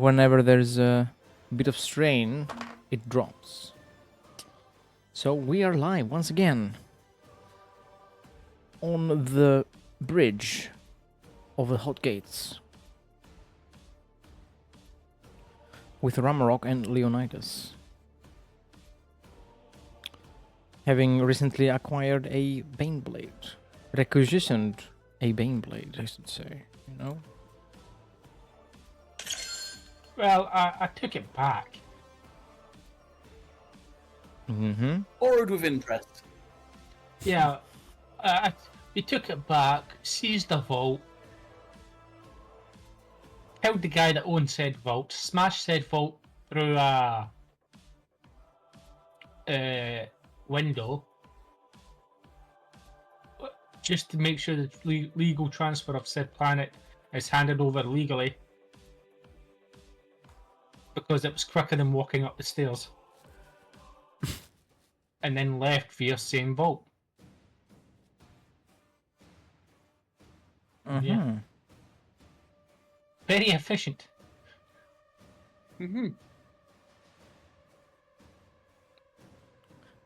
whenever there's a bit of strain, it drops. So we are live once again on the bridge of the Hot Gates with Ramarok and Leonidas, having recently acquired a Baneblade, requisitioned a Baneblade, I should say, you know? Well, I took it back. Mm-hmm. Borrowed with interest. Yeah, we took it back, seized the vault, killed the guy that owned said vault, smashed said vault through a window, just to make sure the legal transfer of said planet is handed over legally, because it was quicker than walking up the stairs. And then left via same vault. Yeah. Very efficient. Mm-hmm.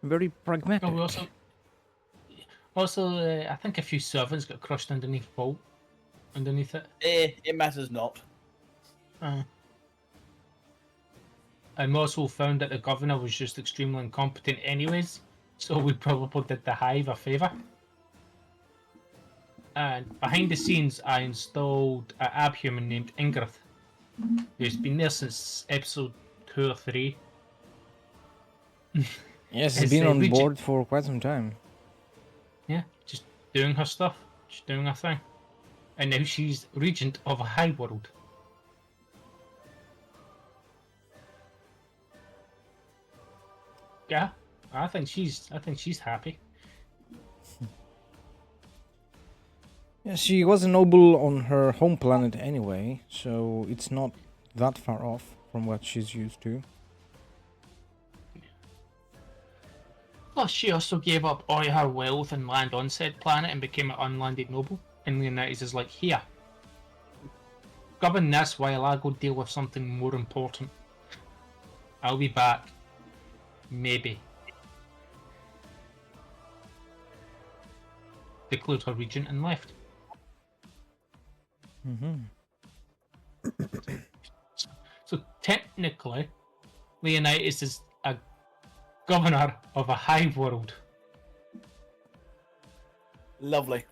Very pragmatic. Oh, also, I think a few servants got crushed underneath it. It matters not. And we also found that the governor was just extremely incompetent anyways, so we probably did the Hive a favour. And behind the scenes, I installed an abhuman named Ingrith, who's been there since episode 2 or 3. Yes, it's been on board for quite some time. Yeah, just doing her stuff, just doing her thing. And now she's regent of a high world. Yeah, I think she's happy. Yeah, she was a noble on her home planet anyway, so it's not that far off from what she's used to. Plus, she also gave up all her wealth and land on said planet and became an unlanded noble. And Leonidas is like, here, govern this while I go deal with something more important. I'll be back. Maybe. Declared her regent and left. So technically, Leonidas is a governor of a hive world. Lovely.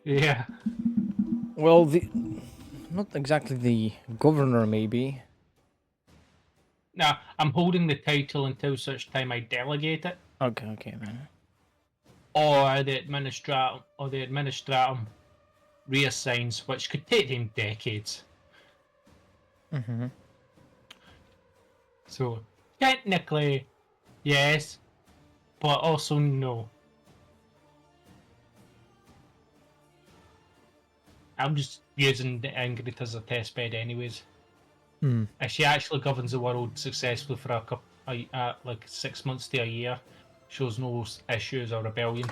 Yeah. Well, not exactly the governor, maybe. Now, I'm holding the title until such time I delegate it. Okay then. Or the administratum reassigns, which could take them decades. So technically, yes, but also no. I'm just using the Ingrid as a test bed, anyways. If she actually governs the world successfully for like 6 months to a year, shows no issues or rebellion,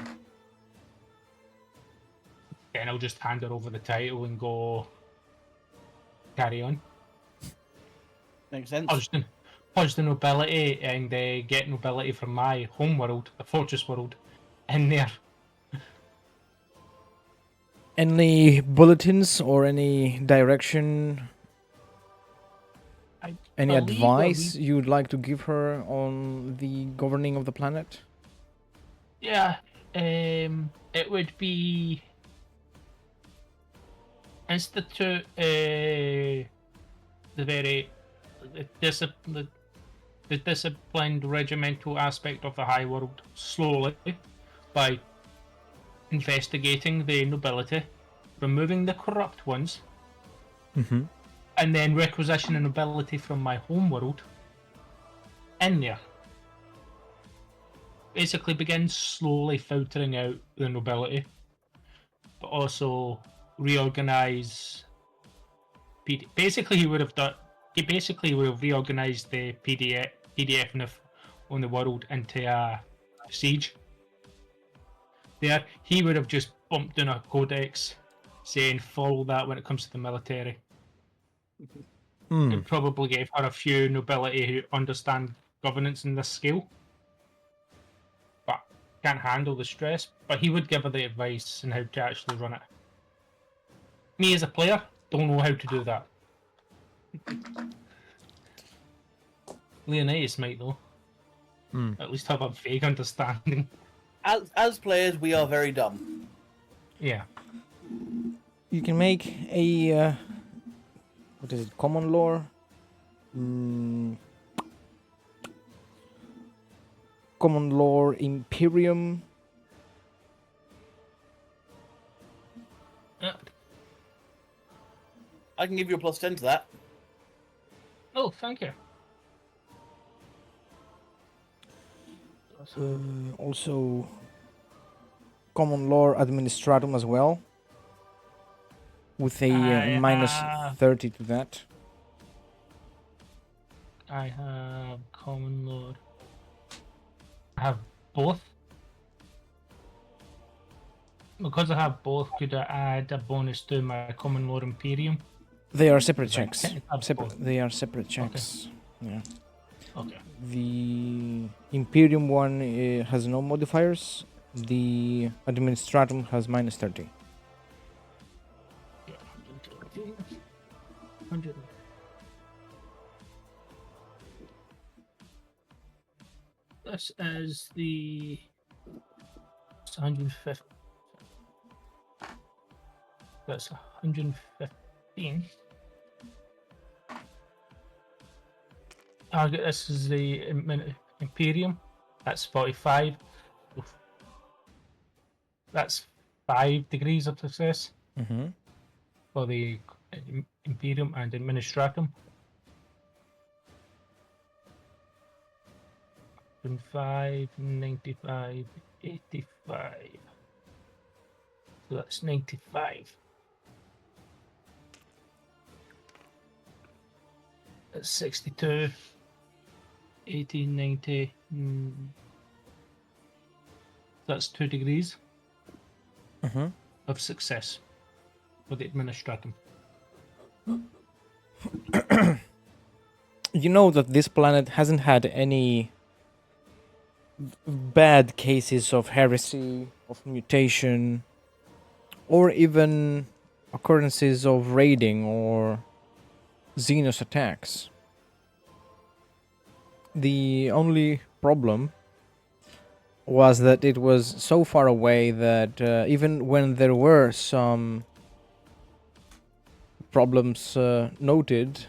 then I'll just hand her over the title and go carry on. Makes sense. Purge the nobility and get nobility from my home world, the fortress world, in there. Any bulletins or any direction? Any advice you'd like to give her on the governing of the planet? Yeah, it would be institute the disciplined regimental aspect of the high world slowly by investigating the nobility, removing the corrupt ones, and then requisitioning nobility from my home world in there. Basically begin slowly filtering out the nobility, but also reorganize. Basically, he would have reorganized the PDF on the world into a siege. There, he would have just bumped in a codex saying follow that when it comes to the military. It probably gave her a few nobility who understand governance in this scale, but can't handle the stress. But he would give her the advice on how to actually run it. Me as a player, don't know how to do that. Leonidas might though. At least have a vague understanding. As players, we are very dumb. Yeah. You can make a what is it? Common lore. Common lore Imperium. I can give you a +10 to that. Oh, thank you. Also, common lore administratum as well, with a minus 30 to that. I have common lore. I have both. Because I have both, could I add a bonus to my common lore Imperium? They are separate Right, checks. technically I have both. They are separate checks. Yeah. Okay. The Imperium one has no modifiers. The Administratum has minus 30. Yeah, 100. This is the 150. That's 115. Target. This is the Imperium. That's 45. Oof. That's 5 degrees of success for the Imperium and Administratum. 5, 95, 85. So that's 95. That's 62. 18, 90. That's 2 degrees of success for the Administratum. You know that this planet hasn't had any bad cases of heresy, of mutation, or even occurrences of raiding or Xenos attacks. The only problem was that it was so far away that even when there were some problems noted,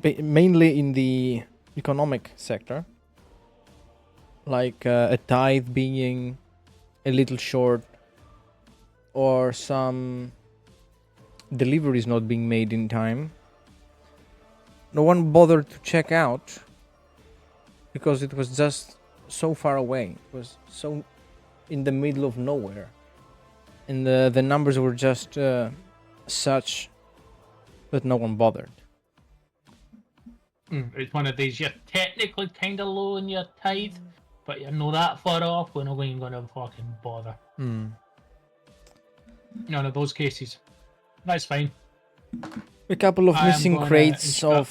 mainly in the economic sector, like a tithe being a little short or some deliveries not being made in time, no one bothered to check out because it was just so far away. It was so in the middle of nowhere, and the numbers were just such that no one bothered. It's one of these, you're technically kind of low in your tithe, but you're not that far off, we're not even going to fucking bother. None of those cases. That's fine. A couple of I am missing gonna crates of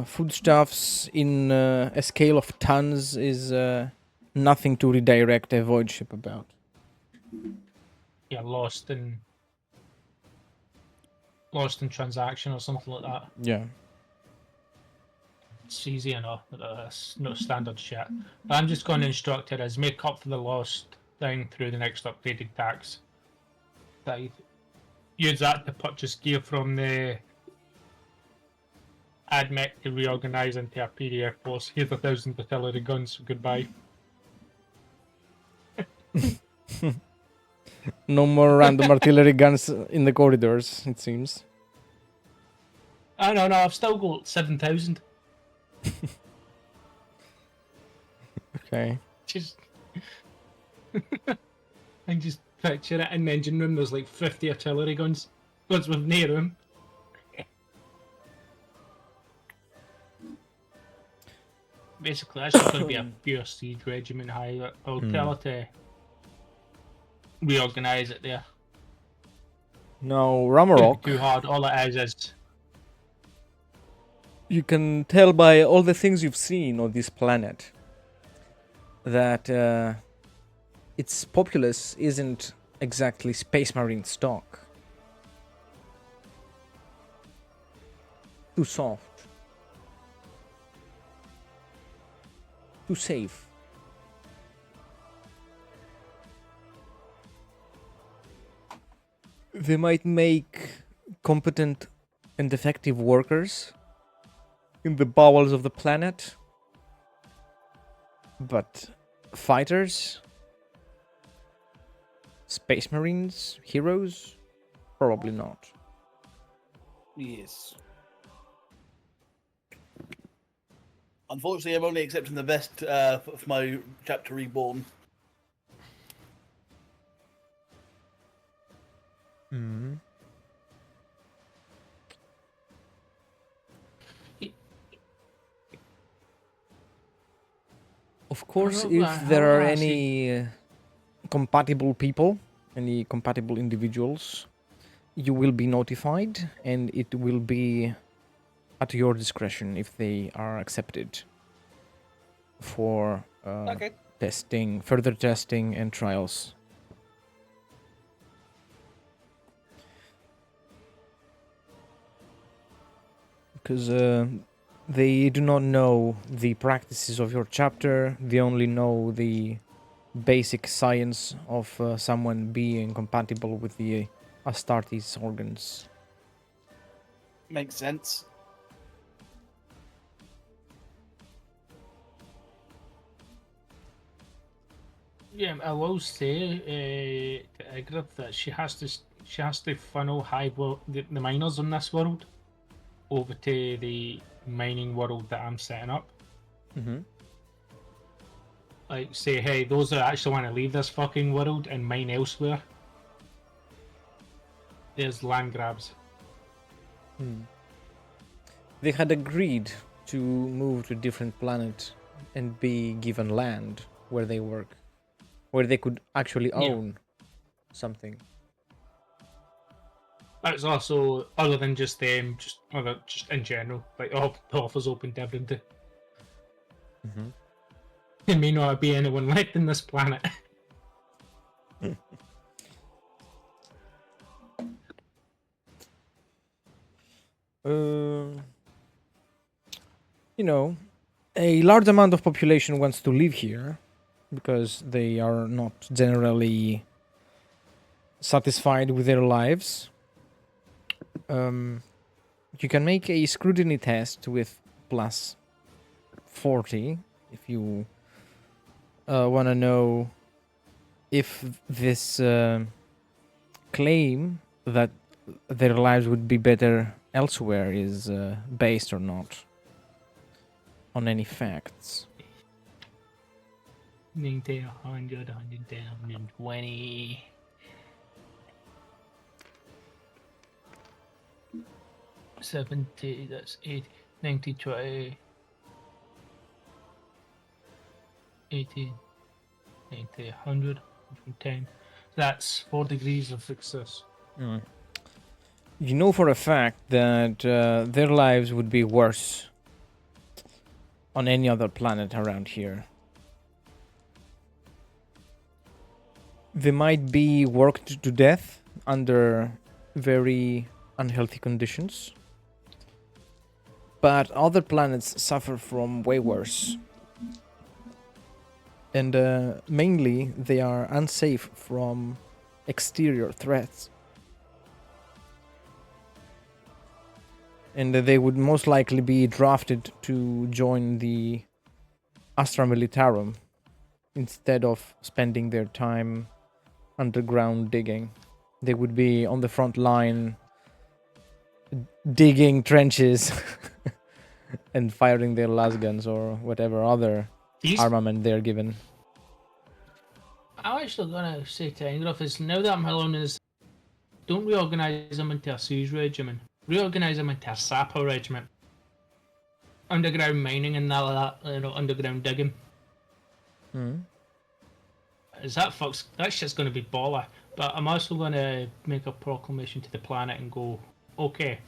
foodstuffs in a scale of tons is nothing to redirect a void ship about. Yeah, lost in transaction or something like that. Yeah. It's easy enough. It's no standard shit. I'm just going to instruct her as make up for the lost thing through the next upgraded tax. Tithe. Use that to purchase gear from the AdMech to reorganize into a PDF force. Here's 1,000 artillery guns. Goodbye. No more random artillery guns in the corridors, it seems. I don't know. I've still got 7,000. Okay. Just, I just picture it in the engine room. There's like 50 artillery guns. Guns with near them. Basically, that's just going to be a pure siege regiment high. I'll tell her to reorganize it there. No, Can't Ramarok. be too hard. All it is You can tell by all the things you've seen on this planet that its populace isn't exactly Space Marine stock. Too soft. Too safe. They might make competent and effective workers in the bowels of the planet, but fighters, Space Marines, heroes, probably not. Yes. Unfortunately, I'm only accepting the best for my chapter Reborn. Mm. Of course, if there are any compatible people, any compatible individuals, you will be notified, and it will be at your discretion if they are accepted for Okay. testing, further testing, and trials. Because they do not know the practices of your chapter, they only know the basic science of someone being compatible with the Astartes organs. Makes sense. Yeah, I will say to Igrith that she has to funnel the miners on this world over to the mining world that I'm setting up. Mm-hmm. Like, say, hey, those that actually want to leave this fucking world and mine elsewhere, there's land grabs. They had agreed to move to a different planet and be given land where they work, where they could actually own something. That's also other than just them, just in general. Like, oh, the offer's open to everyone. Mm-hmm. There may not be anyone left in this planet. You know, a large amount of population wants to live here because they are not generally satisfied with their lives. You can make a scrutiny test with plus 40 if you want to know if this claim that their lives would be better elsewhere is based or not on any facts. 90, 100, 110, 120. 70, that's 80, 90, 20, 80, 90, 100, 110. That's 4 degrees of success. You know for a fact that their lives would be worse on any other planet around here. They might be worked to death under very unhealthy conditions, but other planets suffer from way worse. And mainly, they are unsafe from exterior threats. And they would most likely be drafted to join the Astra Militarum instead of spending their time underground digging. They would be on the front line digging trenches and firing their lasguns or whatever other armament they're given. I'm actually gonna say to Ingroff is now that I'm alone in this, don't reorganize them into a siege regiment. Reorganize them into a sapper regiment. Underground mining and all that, underground digging. That shit's gonna be baller. But I'm also gonna make a proclamation to the planet and go, okay,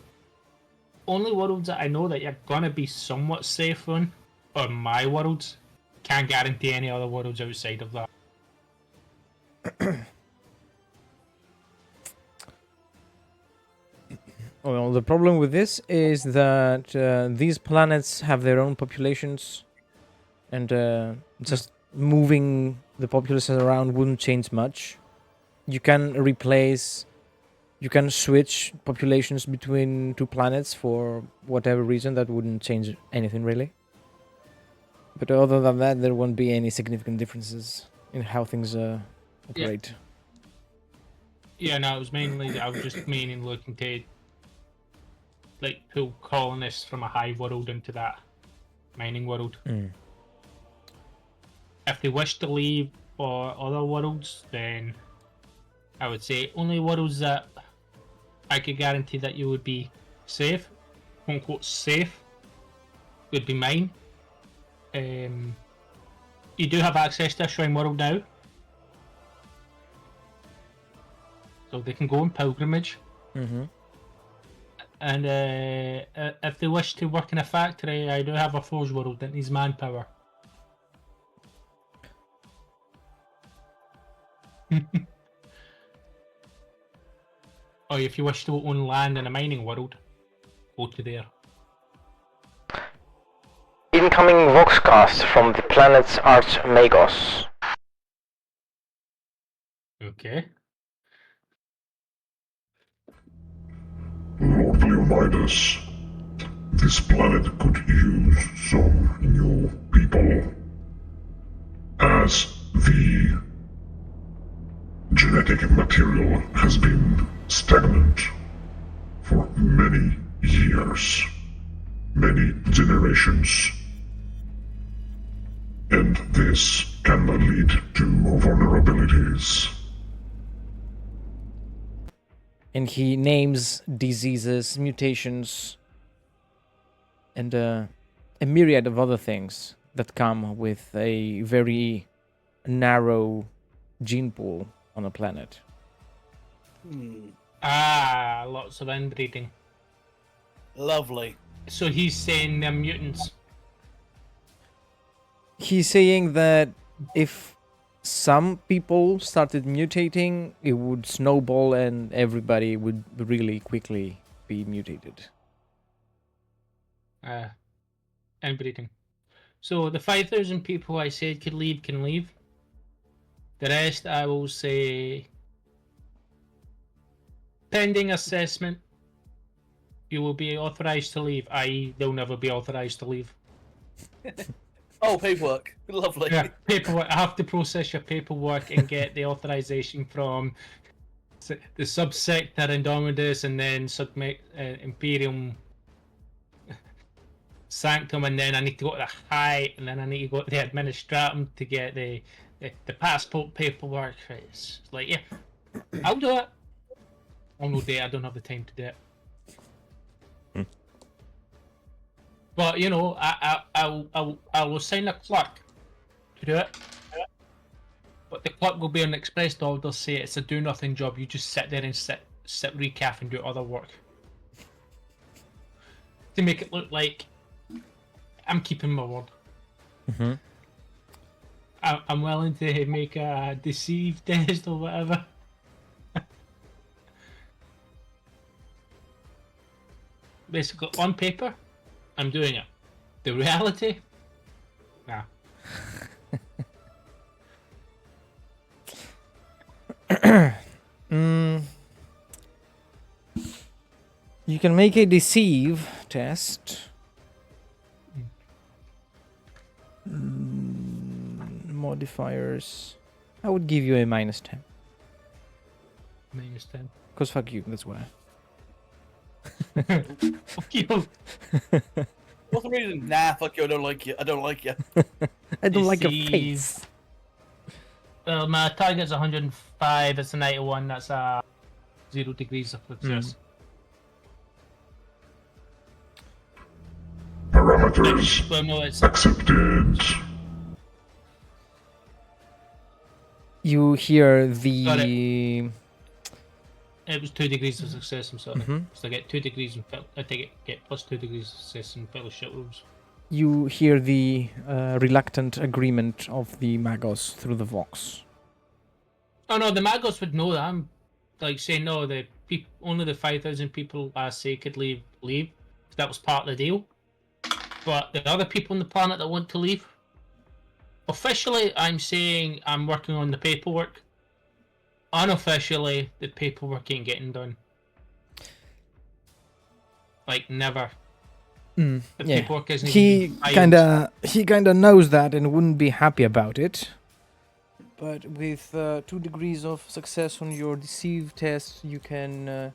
only worlds that I know that you're gonna be somewhat safe on are my worlds. Can't guarantee any other worlds outside of that. Well, the problem with this is that these planets have their own populations, and just moving the populaces around wouldn't change much. You can switch populations between two planets for whatever reason. That wouldn't change anything really. But other than that, there won't be any significant differences in how things operate. Yeah, no, it was mainly I was just mainly looking to like pull colonists from a hive world into that mining world. If they wish to leave for other worlds, then I would say only worlds that I could guarantee that you would be safe, quote unquote safe, would be mine. You do have access to a shrine world now, so they can go on pilgrimage. And if they wish to work in a factory, I do have a forge world that needs manpower. Or if you wish to own land in a mining world, go to there. Incoming voxcast from the planet's Archmagos. Okay. Lord Leonidas, this planet could use some new people, as the genetic material has been stagnant for many years, many generations, and this can lead to vulnerabilities. And he names diseases, mutations, and a myriad of other things that come with a very narrow gene pool on a planet. Lots of inbreeding. Lovely. So he's saying they're mutants. He's saying that if some people started mutating, it would snowball and everybody would really quickly be mutated. Inbreeding. So the 5,000 people I said could leave can leave. The rest I will say, pending assessment, you will be authorized to leave, i.e. they'll never be authorized to leave. Oh, paperwork. Lovely. Yeah, paperwork. I have to process your paperwork and get the authorization from the subsector Indominus and then Imperium Sanctum, and then I need to go to the High, and then I need to go to the Administratum to get the passport paperwork. It's like, yeah, I'll do it. I'll no day. I don't have the time to do it. But you know, I will assign a clerk to do it. But the clerk will be on express order. Say it's a do nothing job. You just sit there and sit recaf and do other work to make it look like I'm keeping my word. I'm willing to make a deceive test or whatever. Basically, on paper, I'm doing it. The reality, nah. You can make a deceive test. Modifiers. I would give you a -10. -10. Because fuck you, that's why. Fuck you. What's the reason? Nah, fuck you, I don't like you. I don't like you. I don't like your Deceive. face. Well, my target's 105. It's a 91. That's 0 degrees of success. Parameters Well, no, it's accepted. You hear Got the It was 2 degrees of success. I'm sorry. Mhm. So I get 2 degrees in I get plus 2 degrees of success in fellowship rules. You hear the reluctant agreement of the Magos through the Vox. Oh no, the Magos would know that. I'm like saying no. Only the 5,000 people I say could leave. That was part of the deal. But the other people on the planet that want to leave, officially, I'm saying I'm working on the paperwork. Unofficially, the paperwork ain't getting done. Like never. The paperwork isn't He even filed. kinda knows that and wouldn't be happy about it. But with 2 degrees of success on your deceive test, you can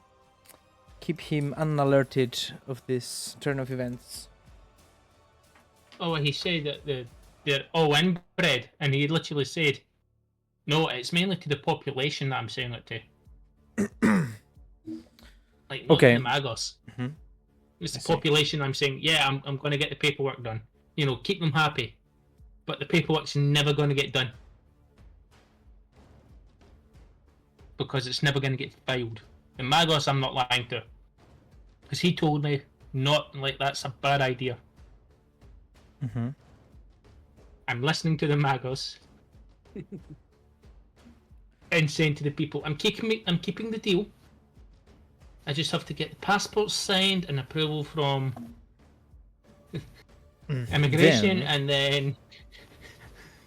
keep him unalerted of this turn of events. Oh, he said that they're all inbred, and he literally said, "No, it's mainly to the population that I'm saying it to." Like, not Okay. to the Magos. Mhm. It's the I see. population I'm saying, yeah, I'm going to get the paperwork done. You know, keep them happy. But the paperwork's never going to get done. Because it's never going to get filed. And Magos, I'm not lying to. Because he told me, not like that's a bad idea. Mm-hmm. I'm listening to the Magos. And saying to the people, I'm keeping the deal. I just have to get the passports signed and approval from immigration, Then- and then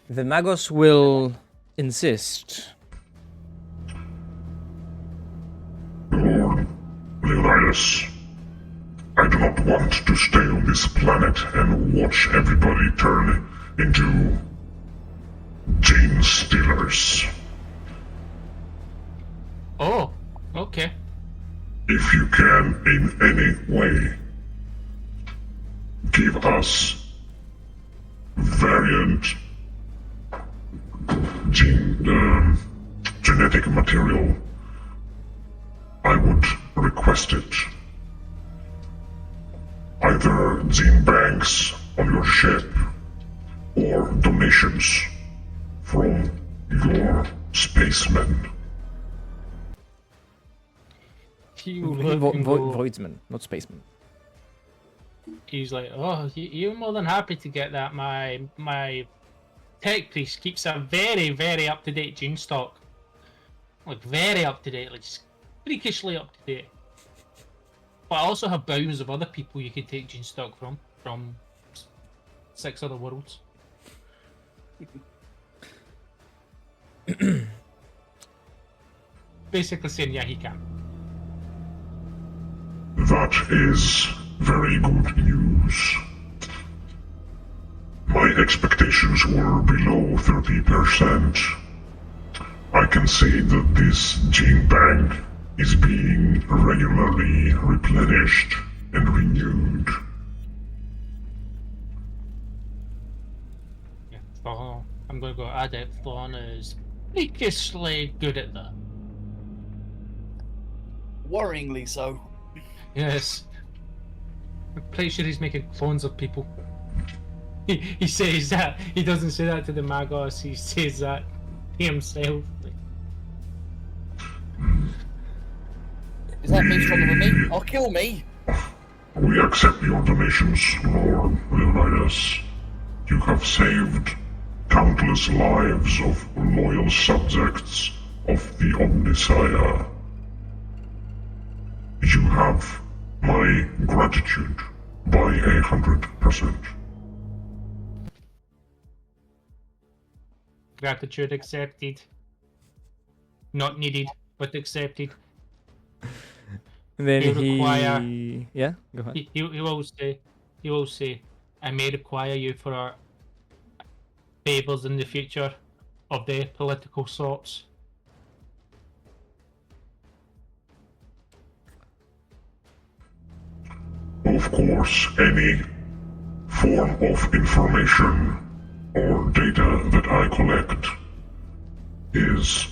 The Magos will insist. Lord Leonidas, I do not want to stay on this planet and watch everybody turn into gene stealers. oh, okay. If you can in any way give us variant genetic material, I would request it. Either gene banks on your ship or donations from your spacemen. Voidsman, not spaceman. He's like, oh, you're more than happy to get that. My tech priest keeps a very, very up-to-date gene stock. Like, very up-to-date, like, freakishly up-to-date. But I also have bounds of other people you can take gene stock from 6 other worlds. Basically saying, yeah, he can. That is very good news. My expectations were below 30%. I can say that this gene bank is being regularly replenished and renewed. Yeah, so I'm going to go Adept Thorn is freakishly good at that. Worryingly so. Yes. I'm pretty sure he's making clones of people. He says that. He doesn't say that to the Magos, he says that to himself. Is that me stronger than me? I'll kill me. We accept your donations, Lord Leonidas. You have saved countless lives of loyal subjects of the Omnisaya. You have my gratitude by 100%. Gratitude accepted. Not needed, but accepted. And then You he... require- Yeah, go ahead. He will say, I may require you for our favours in the future of the political sorts. Of course, any form of information or data that I collect is,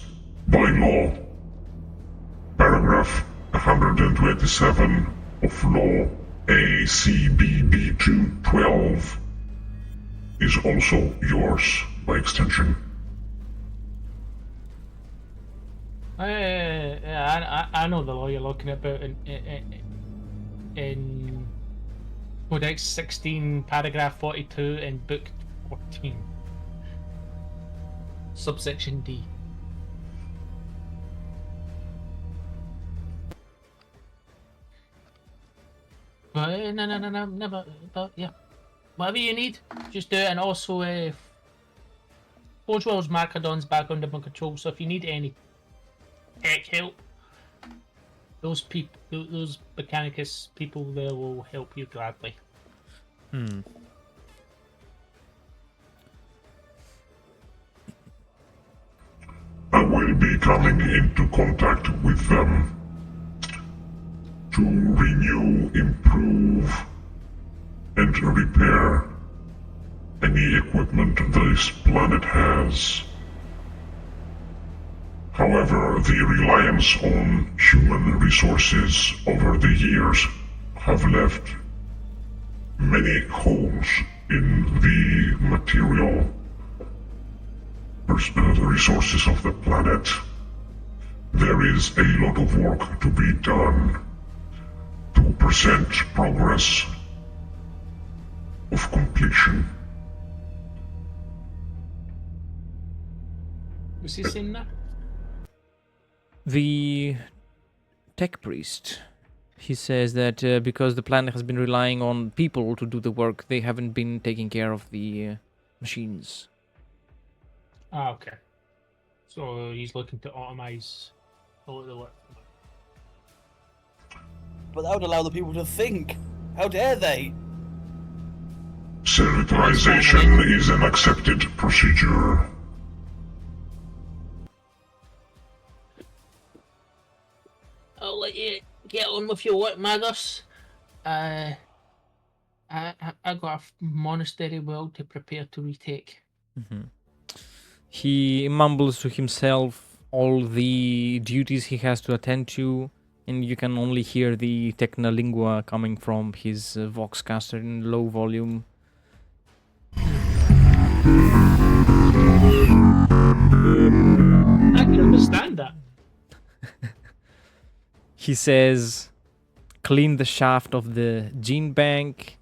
by law, paragraph 127 of Law ACBB 212, is also yours by extension. I know the law you're looking about in Codex 16, paragraph 42, in book 14, subsection D. But no, never. But yeah, whatever you need, just do it. And also, Forgewell's Macedon's back under my control. So if you need any tech help, those Mechanicus people there will help you gladly. I will be coming into contact with them to renew, improve, and repair any equipment this planet has. However, the reliance on human resources over the years have left many holes in the material the resources of the planet. There is a lot of work to be done to present progress of completion. Was he saying that? The tech priest, he says that because the planet has been relying on people to do the work, they haven't been taking care of the machines. Ah, okay. So he's looking to automize all of the work. But that would allow the people to think. How dare they? Servitization is an accepted procedure. I'll let you get on with your work, Magos. I got a monastery world to prepare to retake. He mumbles to himself all the duties he has to attend to, and you can only hear the technolingua coming from his voxcaster in low volume. I can understand that. He says, clean the shaft of the gene bank,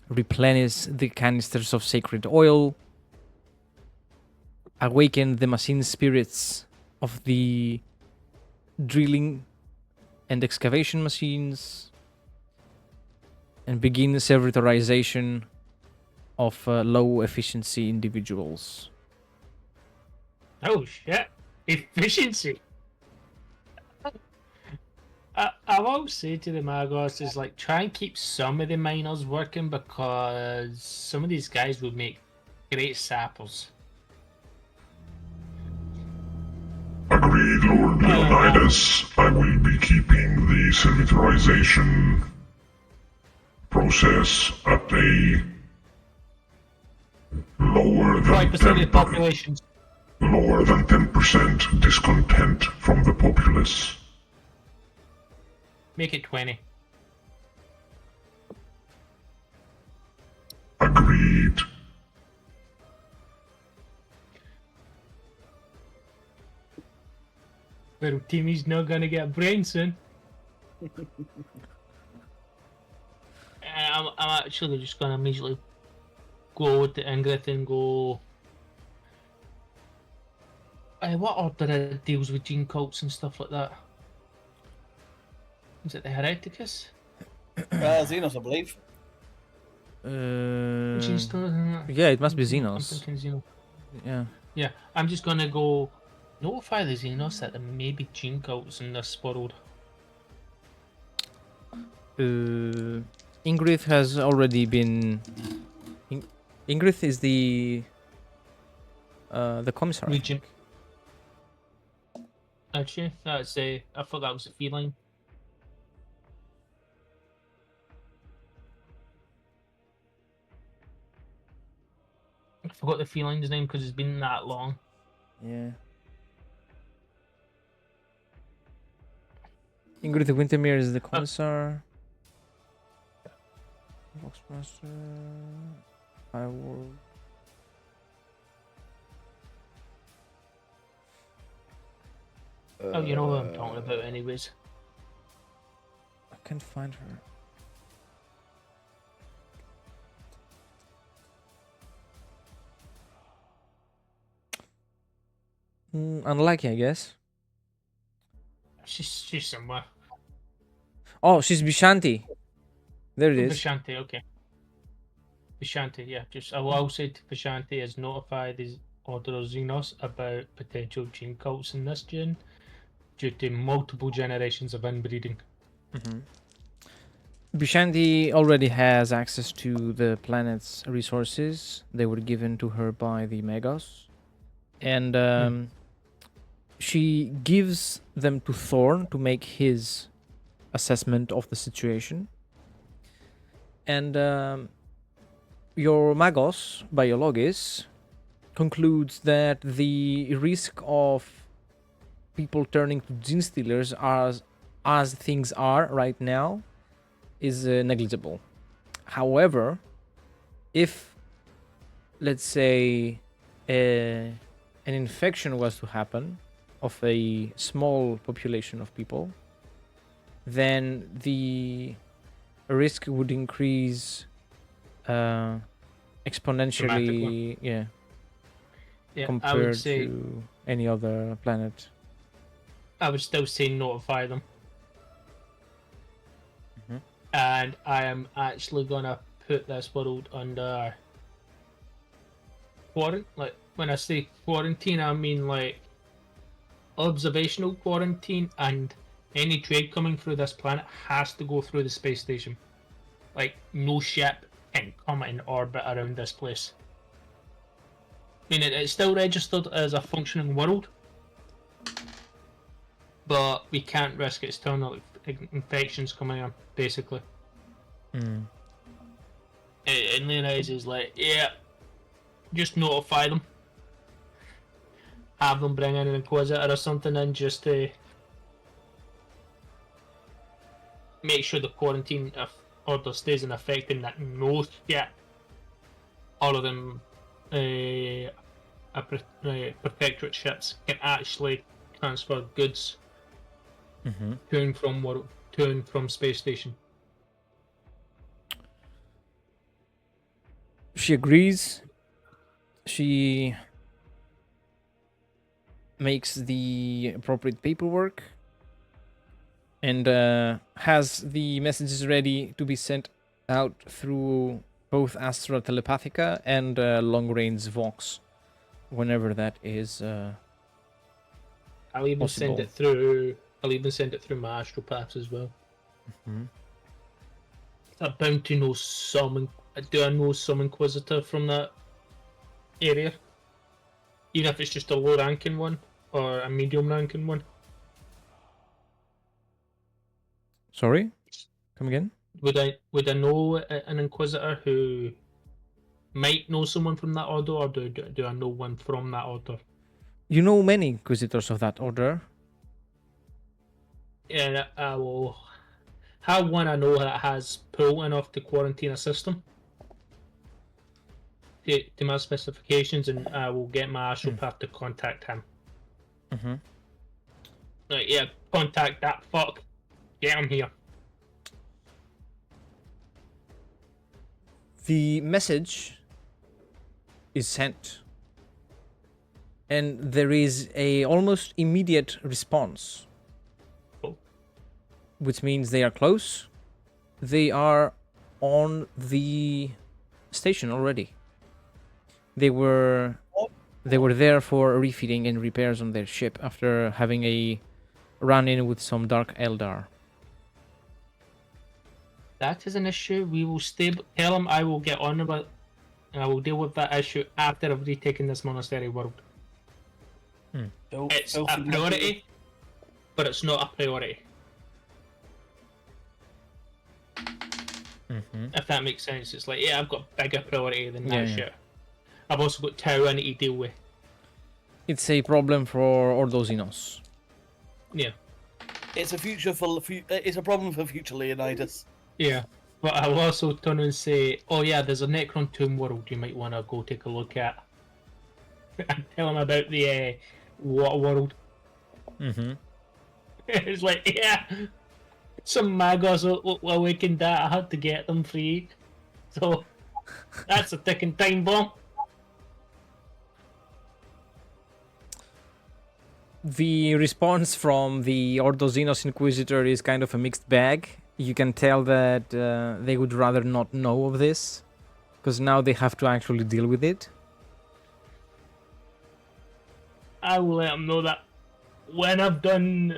replenish the canisters of sacred oil, awaken the machine spirits of the drilling and excavation machines, and begin servitorization of low efficiency individuals. Oh shit! Efficiency! I will say to the Magos is like try and keep some of the miners working because some of these guys would make great sappers. Agreed, Lord Leonidas. I will be keeping the servitorization process at a lower than 5% of population. Lower than 10% discontent from the populace. Make it 20. Agreed. Well, Timmy's not gonna get brain soon. I'm actually just gonna immediately go to Ingrid and go. What order deals with gene cults and stuff like that? Is it the Hereticus? Xenos, I believe. Yeah, it must be I'm Xenos. thinking Xenos. Yeah. Yeah, I'm just gonna go notify the Xenos that there may be gene cults in this world. Ingrid has already been. Ingrid is the commissar. Regent. Actually, that's I thought that was a feline. I forgot the feline's name because it's been that long. Yeah. Ingrid Wintermere is the commissar. Voxmaster. I will. Oh, you know what I'm talking about, anyways. I can't find her. Unlucky, I guess. She's somewhere. Oh, she's Bishanti. There it is. Vishanti, okay. Vishanti, yeah. Just I'll say to Vishanti has notified his Order of Xenos about potential gene cults in this gen due to multiple generations of inbreeding. Bishanti already has access to the planet's resources. They were given to her by the Megos. And she gives them to Thorn to make his assessment of the situation. And your Magos, Biologis, concludes that the risk of people turning to gene stealers as things are right now is negligible. However, if, let's say, an infection was to happen of a small population of people, then the risk would increase exponentially. Yeah, Yeah, I would compared say to any other planet. I would still say notify them. Mhm. And I am actually gonna put this world under quarantine. Like when I say quarantine, I mean like observational quarantine, and any trade coming through this planet has to go through the space station. Like no ship can come in orbit around this place. I mean, it's still registered as a functioning world, but we can't risk external infections coming in, basically. Mm. And Leonidas is like, yeah, just notify them. Have them bring in an Inquisitor or something in just to make sure the quarantine order stays in effect and that no ship other than protectorate ships can actually transfer goods to and from space station. She agrees. She makes the appropriate paperwork and has the messages ready to be sent out through both Astra Telepathica and long range Vox whenever that is I'll even possible. send it through. I'll even send it through my astropaths as well. Mhm. I'm bound to know some. Do I know some Inquisitor from that area? Even if it's just a low ranking one or a medium ranking one. Sorry? Come again? Would I know an Inquisitor who might know someone from that order, or do I know one from that order? You know many Inquisitors of that order. Yeah, I will have one I know that has pull enough to quarantine a system to my specifications, and I will get my astropath to contact him. Mm-hmm. Like, yeah, contact that fuck. Get him here. The message is sent, and there is a almost immediate response, which means they are close. They are on the station already. They were there for refitting and repairs on their ship after having a run-in with some Dark Eldar. That is an issue. We will stay. Tell him I will get on about. I will deal with that issue after I've retaken this monastery world. It's a priority, but it's not a priority. If that makes sense, it's like, yeah, I've got bigger priority than that shit. I've also got Tau I need to deal with. It's a problem for Ordo Xenos. Yeah. It's a future for it's a problem for future Leonidas. Yeah, but I'll also turn and say, oh yeah, there's a Necron Tomb world you might want to go take a look at. And tell him about the water world. It's like, yeah, some magos awakened that. I had to get them free. So that's a ticking time bomb. The response from the Ordozinos Inquisitor is kind of a mixed bag. You can tell that they would rather not know of this, because now they have to actually deal with it. I will let them know that when I've done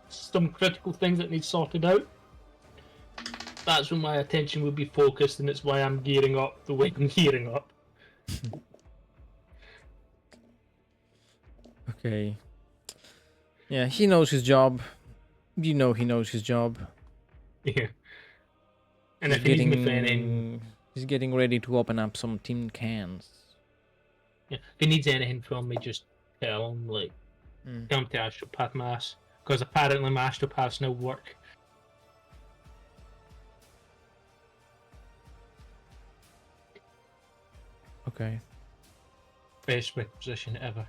some critical things that need sorted out, that's when my attention will be focused, and it's why I'm gearing up the way I'm gearing up. Okay. Yeah, he knows his job. You know he knows his job. Yeah. And if he needs me for anything, He's getting ready to open up some tin cans. yeah, if he needs anything from me, just tell him, like, come to Astropath Mass, because apparently my Astropaths now work. Okay. Best requisition ever.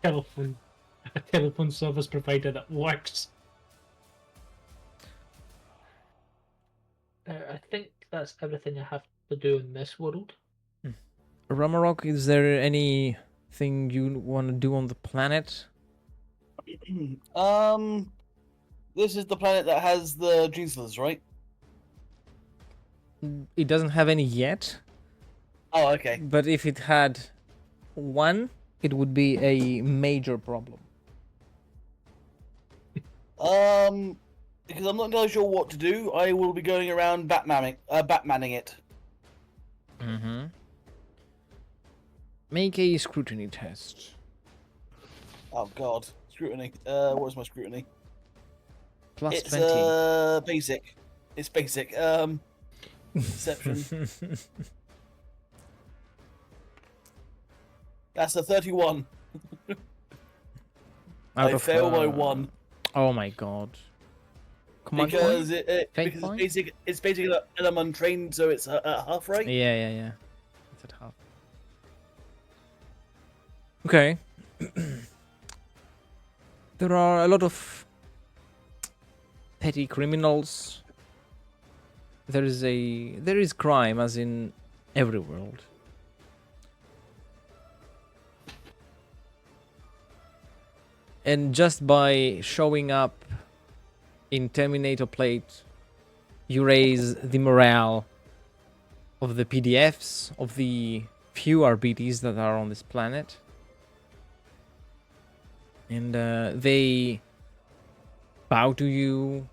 A telephone service provider that works. I think that's everything I have to do in this world. Ramarok, is there anything you want to do on the planet? This is the planet that has the Jesus, right? It doesn't have any yet, Oh, okay. but if it had one, it would be a major problem. Because I'm not entirely sure what to do, I will be going around Batmaning it. Mm-hmm. Make a scrutiny test. Oh God, scrutiny. What is my scrutiny? Plus It's 20. basic. It's basic. Perception. That's a 31. Out I of, fail by 1. Oh my god. Come on. Because Fake because point? it's basically and I'm untrained, so it's at half right. Yeah. It's at half. Okay. There are a lot of petty criminals. There is crime, as in every world. And just by showing up in Terminator Plate, you raise the morale of the PDFs, of the few RBTs that are on this planet. And they bow to you.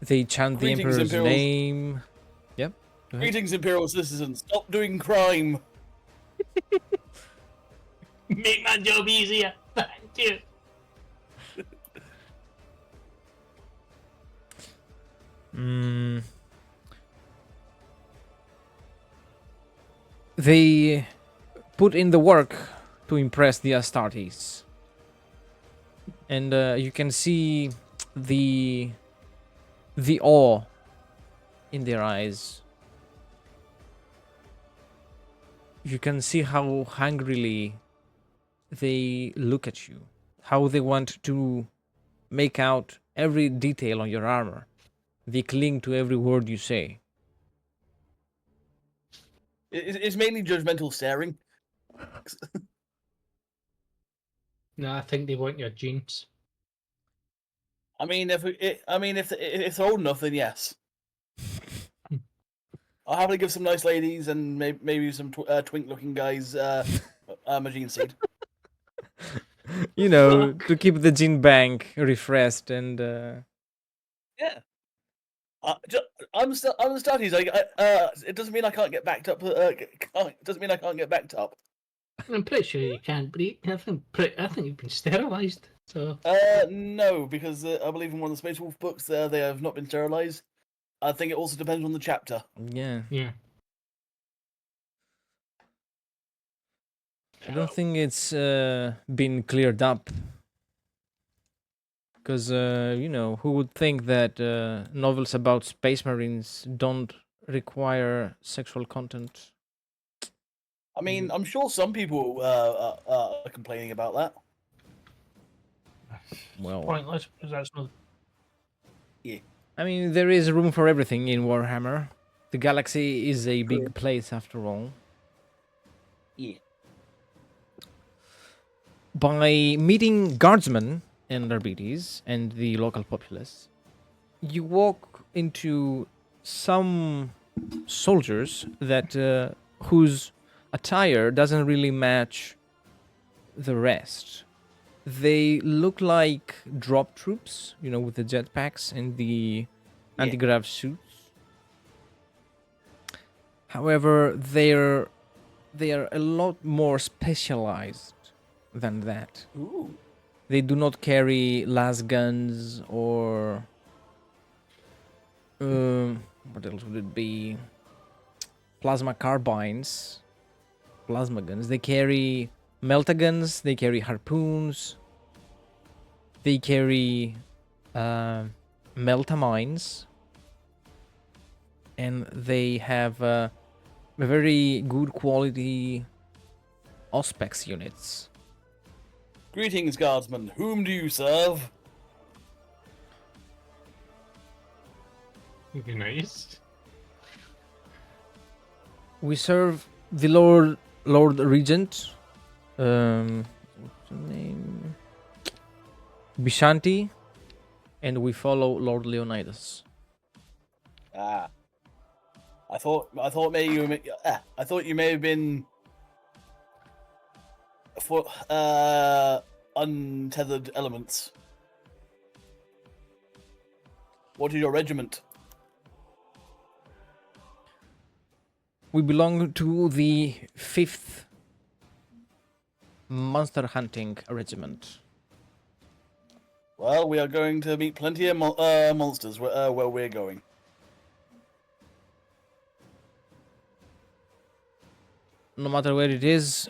They chant the Greetings, Emperor's Imperials. name. Yep. Go ahead. Greetings, Imperial citizens. Stop doing crime. Make my job easier. Thank you. They put in the work to impress the Astartes. And you can see the awe in their eyes. You can see how hungrily they look at you, how they want to make out every detail on your armor. They cling to every word you say. It's mainly judgmental staring. No, I think they want your genes. I mean, if they're old enough, then yes. I'll happily give some nice ladies and maybe some twink-looking guys my gene seed. You know, to keep the gene bank refreshed and Yeah. I'm the Starties. It doesn't mean I can't get backed up. It doesn't mean I can't get backed up. I'm pretty sure you can, but I think you've been sterilized. So No, because I believe in one of the Space Wolf books, they have not been sterilized. I think it also depends on the chapter. yeah. yeah. I don't think it's been cleared up. Because, you know, who would think that novels about space marines don't require sexual content? I mean, I'm sure some people are complaining about that. Well, Pointless because that's not. I mean, there is room for everything in Warhammer. The galaxy is a True. big place after all. Yeah. By meeting guardsmen and Arbites and the local populace, you walk into some soldiers that whose attire doesn't really match the rest. They look like drop troops, you know, with the jetpacks and the Yeah. anti-grav suits. However, they are a lot more specialized than that. Ooh. They do not carry las guns or what else would it be? Plasma carbines, plasma guns. They carry meltaguns. They carry harpoons. They carry meltamines, and they have very good quality Auspex units. Greetings, guardsmen. Whom do you serve? Would be nice. We serve the Lord Regent. What's her name? Bishanti, and we follow Lord Leonidas. Ah. I thought you may have been for untethered elements. What is your regiment? We belong to the 5th Monster Hunting Regiment. Well, we are going to meet plenty of monsters where we're going. No matter where it is,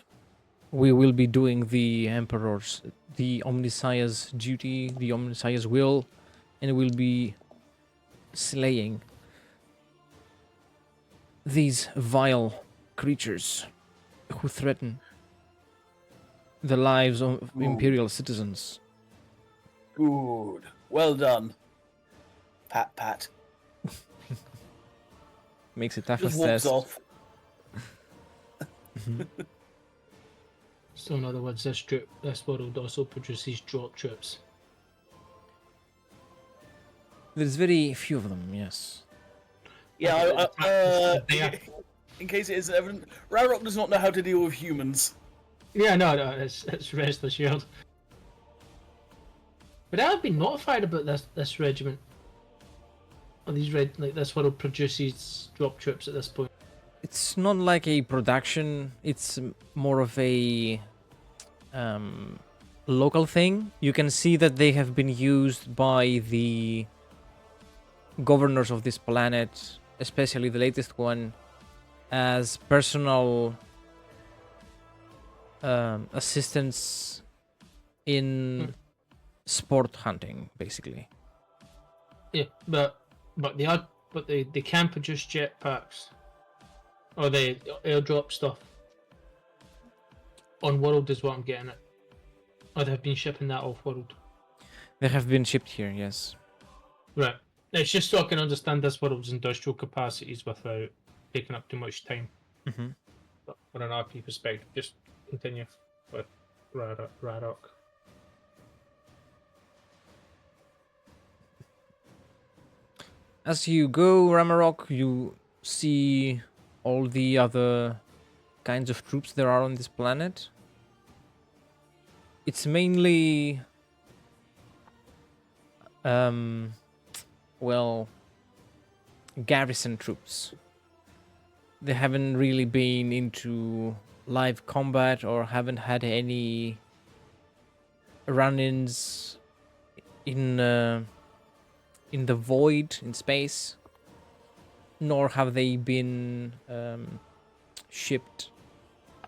we will be doing the Emperor's, the Omnissiah's duty, the Omnissiah's will, and we'll be slaying these vile creatures who threaten the lives of Imperial citizens. Good. Well done. Pat, pat. Makes a tough Just walks test. off. So in other words, this world also produces drop troops. There's very few of them, yes. Yeah, Yeah. in case it isn't evident, Rarok does not know how to deal with humans. Yeah, no, it's rest assured. But I've been notified about this regiment. Or these this world produces drop troops at this point. It's not like a production, it's more of a local thing. You can see that they have been used by the governors of this planet, especially the latest one, as personal assistants in sport hunting, basically. Yeah, but they can produce jetpacks. Or the airdrop stuff on world is what I'm getting at. Or they've been shipping that off world. They have been shipped here, yes. Right. It's just so I can understand this world's industrial capacities without taking up too much time. Mm-hmm. But from an RP perspective, just continue with Rarok. As you go, Ramarok, you see all the other kinds of troops there are on this planet. It's mainly well, garrison troops. They haven't really been into live combat or haven't had any run-ins in the void in space, nor have they been shipped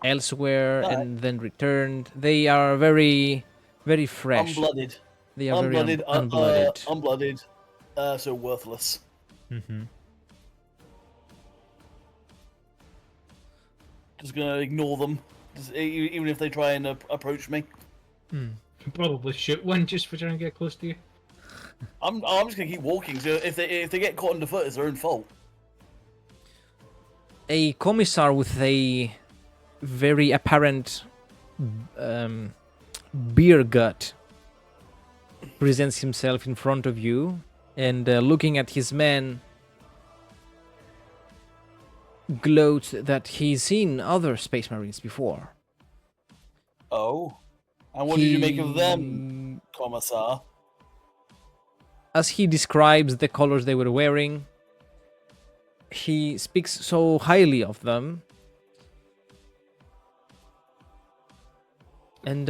elsewhere and then returned. They are very, very fresh. Unblooded. They are Unblooded. very unblooded. Unblooded. So worthless. Mm-hmm. just gonna ignore them, even if they try and approach me. Probably shoot one just for trying to get close to you. I'm just gonna keep walking. So if they get caught underfoot, it's their own fault. A commissar with a very apparent beer gut presents himself in front of you, and looking at his men, gloats that he's seen other Space Marines before. Oh, and what did you make of them, Commissar? As he describes the colors they were wearing, he speaks so highly of them, and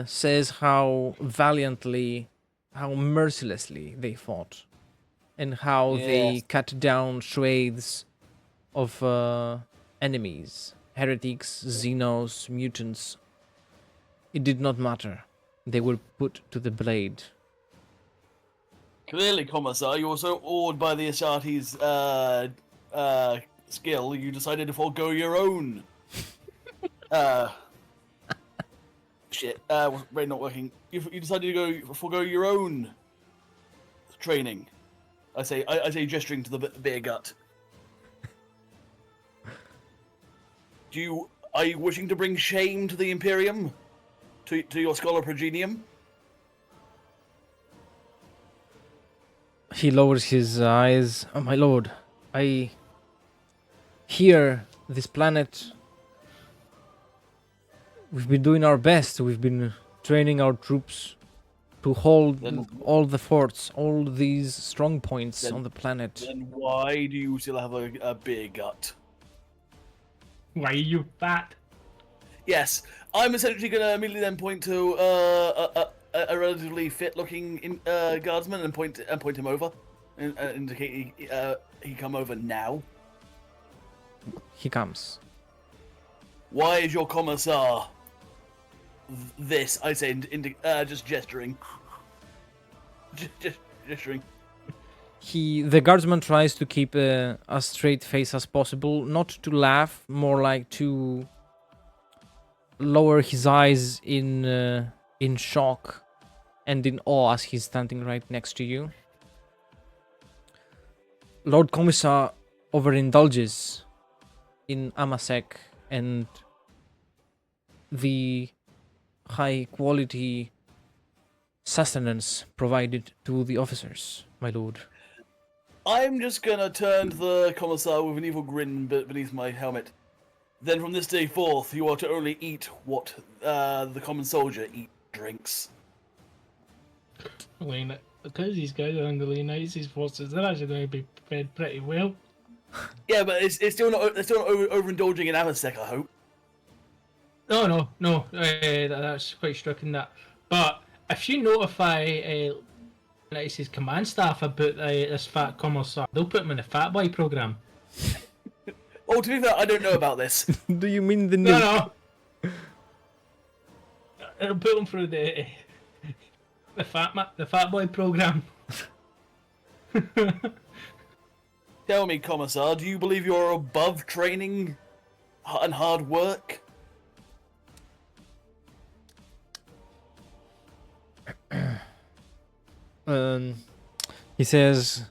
says how valiantly, how mercilessly they fought, and how they Yes. cut down swathes of enemies, heretics, xenos, mutants. It did not matter. They were put to the blade. Clearly, Commissar, you were so awed by the Ashartes' skill, you decided to forego your own. Shit. Brain not working. You decided to forego your own training. I say, gesturing to the beer gut. Are you wishing to bring shame to the Imperium, to your scholar Progenium? He lowers his eyes. Oh, my lord, I hear this planet. We've been doing our best. We've been training our troops to hold all the forts, all these strong points on the planet. Then why do you still have a beer gut? Why are you fat? Yes, I'm essentially going to immediately then point to a relatively fit-looking guardsman and point him over, and indicate he come over now. He comes. Why is your commissar this? I say, just gesturing. Just gesturing. The guardsman tries to keep a straight face as possible, not to laugh, more like to lower his eyes in shock and in awe as he's standing right next to you. Lord Commissar overindulges in Amasek and the high quality sustenance provided to the officers, my lord. I'm just gonna turn to the commissar with an evil grin beneath my helmet. Then from this day forth, you are to only eat what the common soldier drinks. Lena, because these guys are under Leonidas' forces, they're actually going to be fed pretty well. Yeah, but it's still not overindulging in Amasek, I hope. No, that's quite striking that. But if you notify Leonidas' command staff about this fat commissar, they'll put him in the fat boy program. Oh, to be fair, I don't know about this. Do you mean the new... No. It'll put him through the fat boy program. Tell me, commissar, do you believe you're above training and hard work? He says,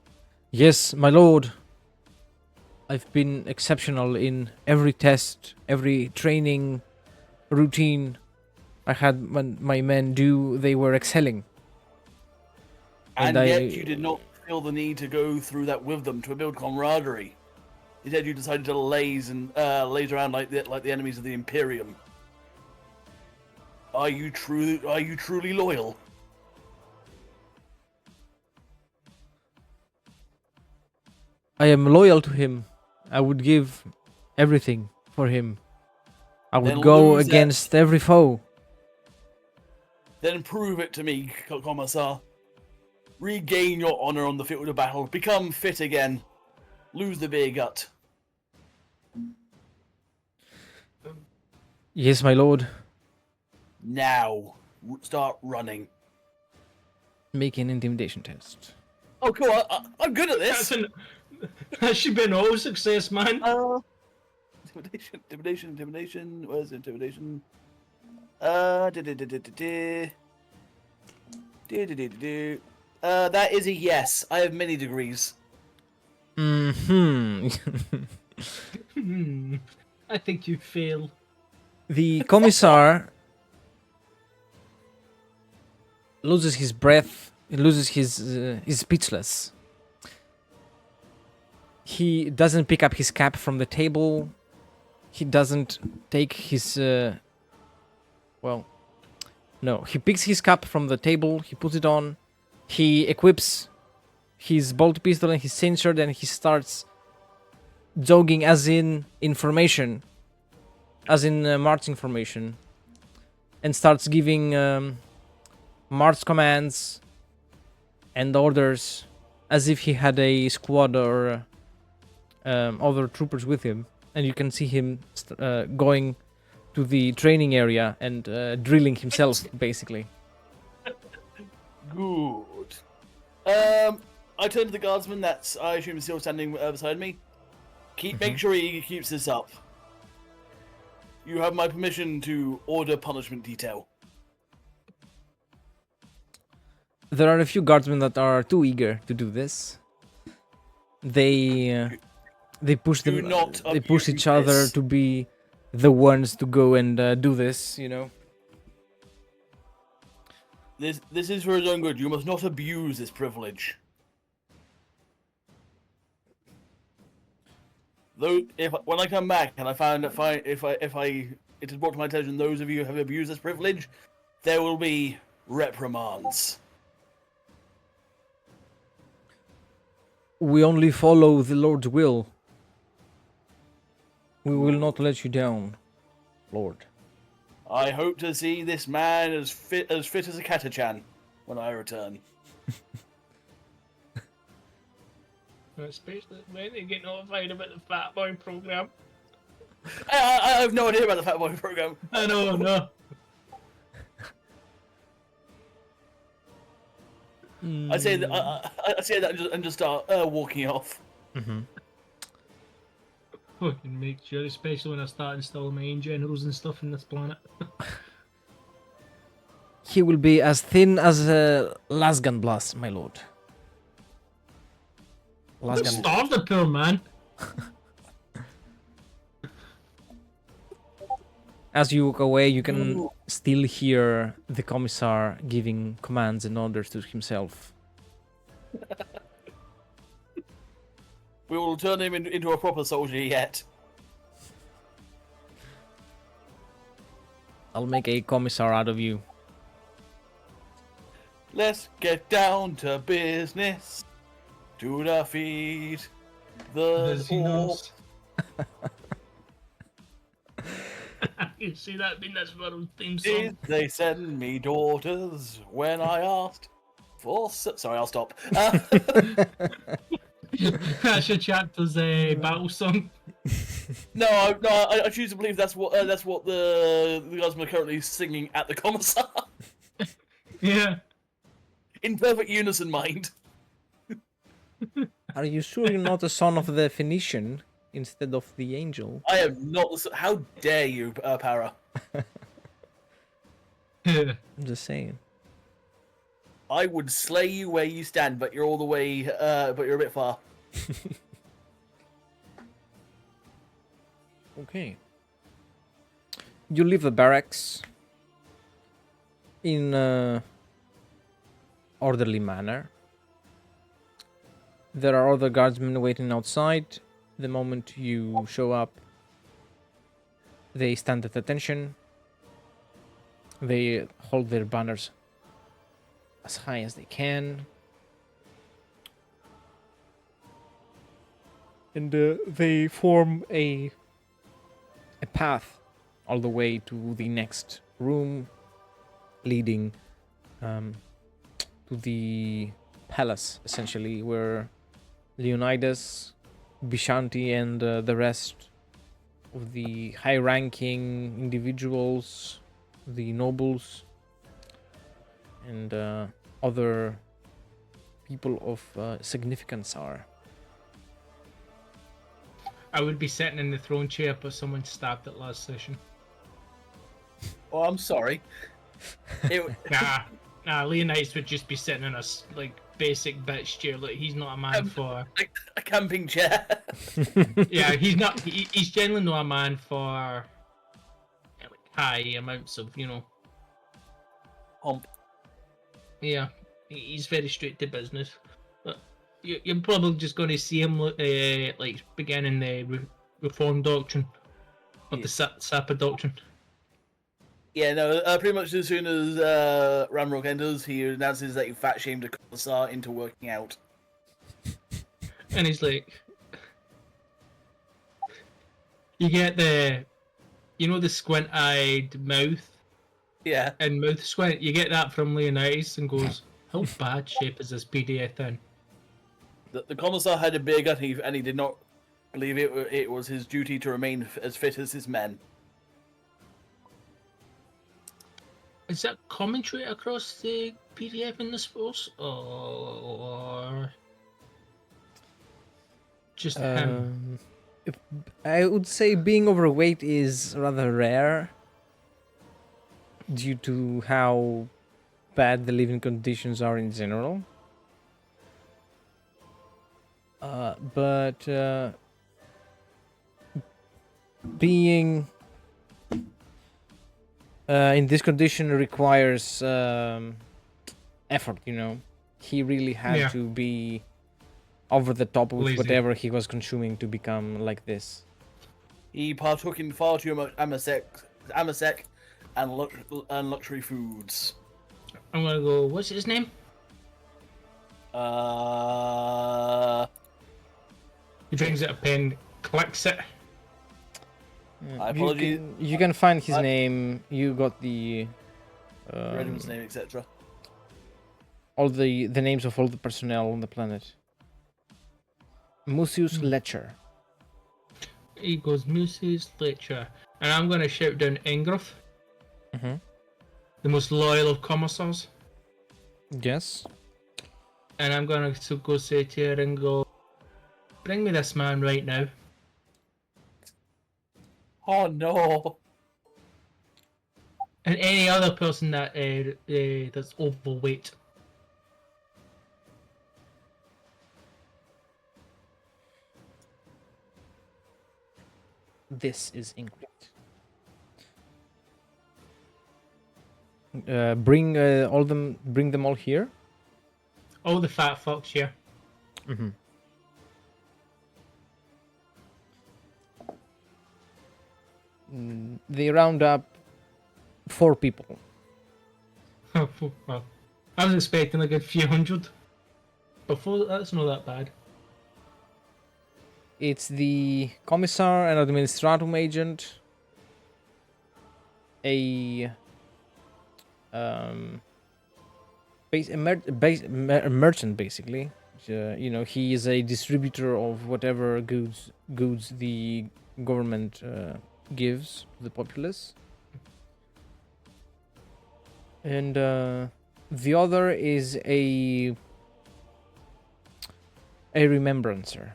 yes, my lord. I've been exceptional in every test, every training routine I had my men do. They were excelling. And yet you did not feel the need to go through that with them to build camaraderie. Instead, you decided to laze around like the enemies of the Imperium. Are you truly loyal? I am loyal to him. I would give everything for him. I would Then go lose against every foe. Then prove it to me, Commissar. Regain your honor on the field of battle. Become fit again. Lose the beer gut. Yes, my lord. Now, start running. Make an intimidation test. Oh, cool. I'm good at this. That should be an all success, man. Intimidation. Where's intimidation? That is a yes. I have many degrees. Hmm. I think you fail. The commissar loses his breath. He loses he's speechless. He doesn't pick up his cap from the table. He doesn't take his no, he picks his cap from the table, he puts it on, he equips his bolt pistol and his sensor, then he starts jogging as in information, as in march information, and starts giving march commands and orders as if he had a squad or other troopers with him. And you can see him going to the training area and drilling himself, basically. Good. I turn to the guardsman that's, I assume, still standing beside me. Make sure he keeps this up. You have my permission to order punishment detail. There are a few guardsmen that are too eager to do this. They push Do them. not They push each other abuse to be the ones to go and do this. You know. This is for his own good. You must not abuse this privilege. Though, when I come back and I find if it is brought to my attention those of you who have abused this privilege, there will be reprimands. We only follow the Lord's will. We will not let you down, Lord. I hope to see this man as fit as a Katachan when I return. Especially when they get notified about the Fat Boy program. I have no idea about the Fat Boy program. I know, no. I say that and just start walking off. Fucking make sure, especially when I start installing my aim generals and stuff in this planet. He will be as thin as a Lasgan blast, my lord. Don't starve the poor man. As you walk away, you can still hear the commissar giving commands and orders to himself. We will turn him into a proper soldier yet. I'll make a commissar out of you. Let's get down to business. To defeat the Xenos. You see that? I think that's one of the theme song. Did they send me daughters when I asked for... Sorry, I'll stop. That's your chapter's battle song. No, I choose to believe that's what the guys are currently singing at the commissar. Yeah. In perfect unison, mind. Are you sure you're not a son of the Phoenician instead of the angel? I am not the... How dare you, Para? I'm just saying. I would slay you where you stand, but you're all the way... but you're a bit far. Okay. You leave the barracks in an orderly manner. There are other guardsmen waiting outside. The moment you show up, they stand at attention. They hold their banners as high as they can. And they form a path all the way to the next room, leading to the palace, essentially, where Leonidas, Bishanti, and the rest of the high-ranking individuals, the nobles, and other people of significance are. I would be sitting in the throne chair, but someone stabbed it last session. Oh, I'm sorry. Nah, Leonidas would just be sitting in a like basic bitch chair. Like he's not a man for. A camping chair. Yeah, he's not. He's generally not a man for like, high amounts of Hump. Yeah, he's very straight to business. But you're probably just going to see him like beginning the Reform doctrine of the Sapper doctrine. Yeah, no, pretty much as soon as Ramrock enters, he announces that he fat shamed a commissar into working out. And he's like, you get the squint-eyed mouth Yeah. and mouth squint. You get that from Leonidas and goes, how bad shape is this PDF in? The commissar had a beer gut and he did not believe it was his duty to remain as fit as his men. Is that commentary across the PDF in this post, or just him? I would say being overweight is rather rare due to how bad the living conditions are in general. But being in this condition requires effort, He really had to be over the top with Lazy. whatever he was consuming to become like this. He partook in far too much amasec and luxury foods. I'm gonna go. What's his name? He brings out a pen, clicks it. Apologies. You can find his name. You got the Redmond's name, etc. all the names of all the personnel on the planet. Musius Lecher. He goes Mrs. Fletcher, and I'm gonna shout down Engroth, the most loyal of commissars. Yes. And I'm gonna go say to her and go, bring me this man right now. Oh no! And any other person that that's overweight. This is incorrect. Bring them all here. All the fat fucks here. They round up 4 people. Well, I was expecting like a few hundred. Before that's not that bad. It's the commissar, an administratum agent, a merchant basically. He is a distributor of whatever goods the government gives to the populace. And the other is a remembrancer.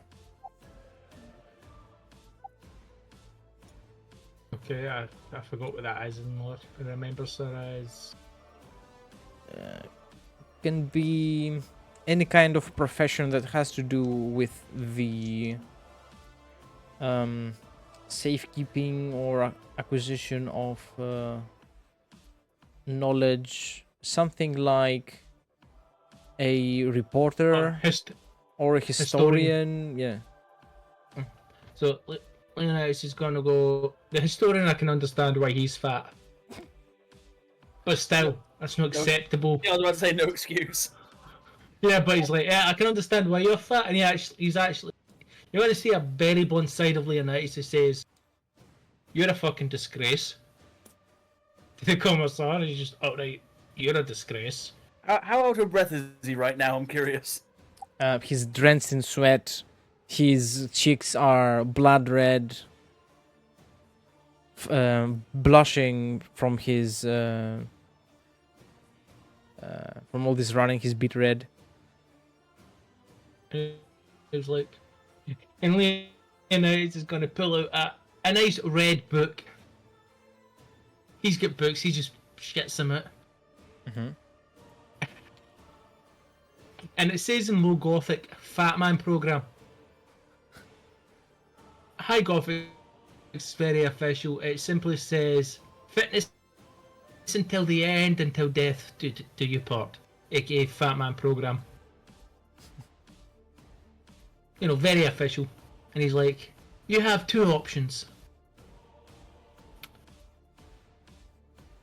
Okay, I forgot what that is in what I remember sir as. Can be any kind of profession that has to do with the safekeeping or acquisition of knowledge, something like a reporter or a historian. Yeah. So Leonidas is gonna go. The historian, I can understand why he's fat, but still, that's not acceptable. Yeah, I was about to say no excuse. Yeah, but he's like, yeah, I can understand why you're fat, and he's actually. You want to see a very blunt side of Leonidas who says, "You're a fucking disgrace." To the commissar, he's just outright, "You're a disgrace." How out of breath is he right now? I'm curious. He's drenched in sweat. His cheeks are blood red, blushing from his from all this running. He's beet red. It was like, and And he's just going to pull out a nice red book. He's got books, he just shits them out. And it says in low Gothic, Fat Man Program. High Gothic, it's very official. It simply says, fitness until the end, until death do you part. AKA Fat Man Program. You know, very official. And he's like, you have two options.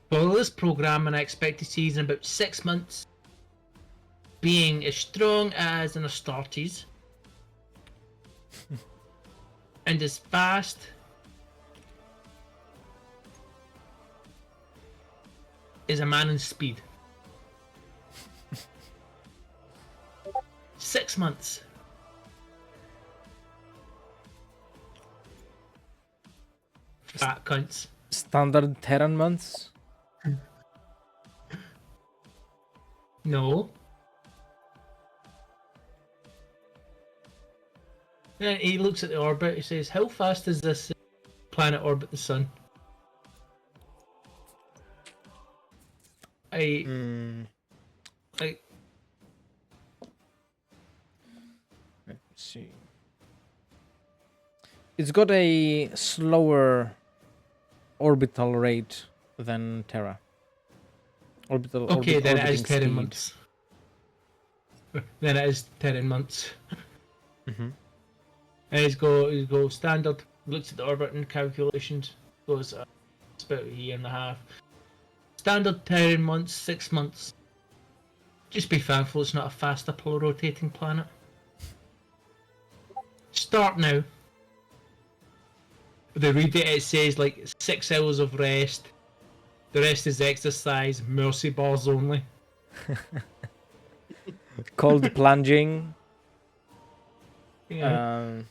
Follow this program and I expect to see you in about 6 months being as strong as an Astartes and as fast as a man in speed. 6 months. Fat cunts. Standard Terran months. No. Then he looks at the orbit, he says, how fast does this planet orbit the sun? Let's see. It's got a slower orbital rate than Terra. Okay, then it is 10 speed. months. Then it is 10 months. Mm-hmm. And he's go standard, looks at the orbit and calculations, goes, it's about a year and a half. Standard 10 months, 6 months. Just be thankful it's not a fast Apollo rotating planet. Start now. They read it, it says like 6 hours of rest. The rest is exercise, mercy bars only. Cold plunging. Yeah.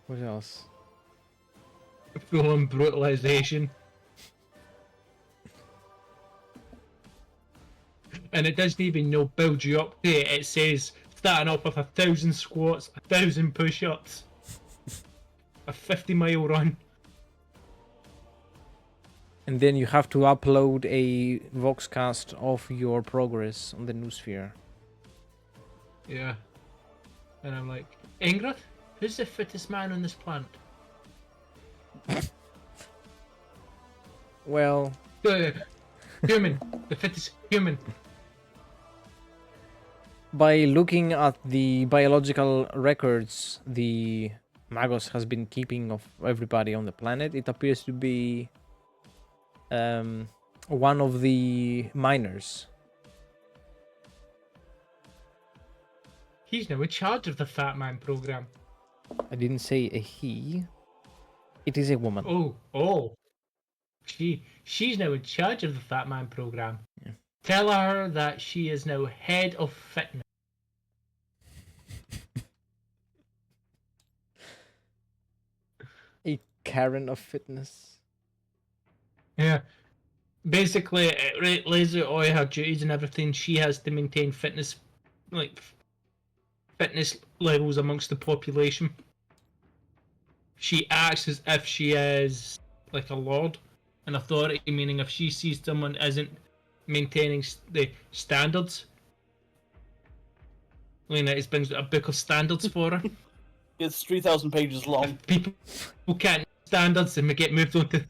What else? Full on brutalization. And it doesn't even build you up there. It says starting off with 1,000 squats, 1,000 push-ups, a 50-mile run. And then you have to upload a voxcast of your progress on the Noosphere. Yeah. And I'm like, Ingrid, who's the fittest man on this planet? Well, Human. The fittest human. by looking at the biological records the Magos has been keeping of everybody on the planet, it appears to be one of the miners. He's now in charge of the Fat Man program. I didn't say a he. It is a woman. Oh. She's now in charge of the Fat Man program. Yeah. Tell her that she is now head of fitness. A Karen of fitness. Yeah. Basically, it lays out all her duties and everything. She has to maintain fitness levels amongst the population. She acts as if she is like a lord, an authority, meaning if she sees someone isn't maintaining the standards, Leonidas brings a book of standards for her. It's 3,000 pages long. If people who can't standards and get moved on to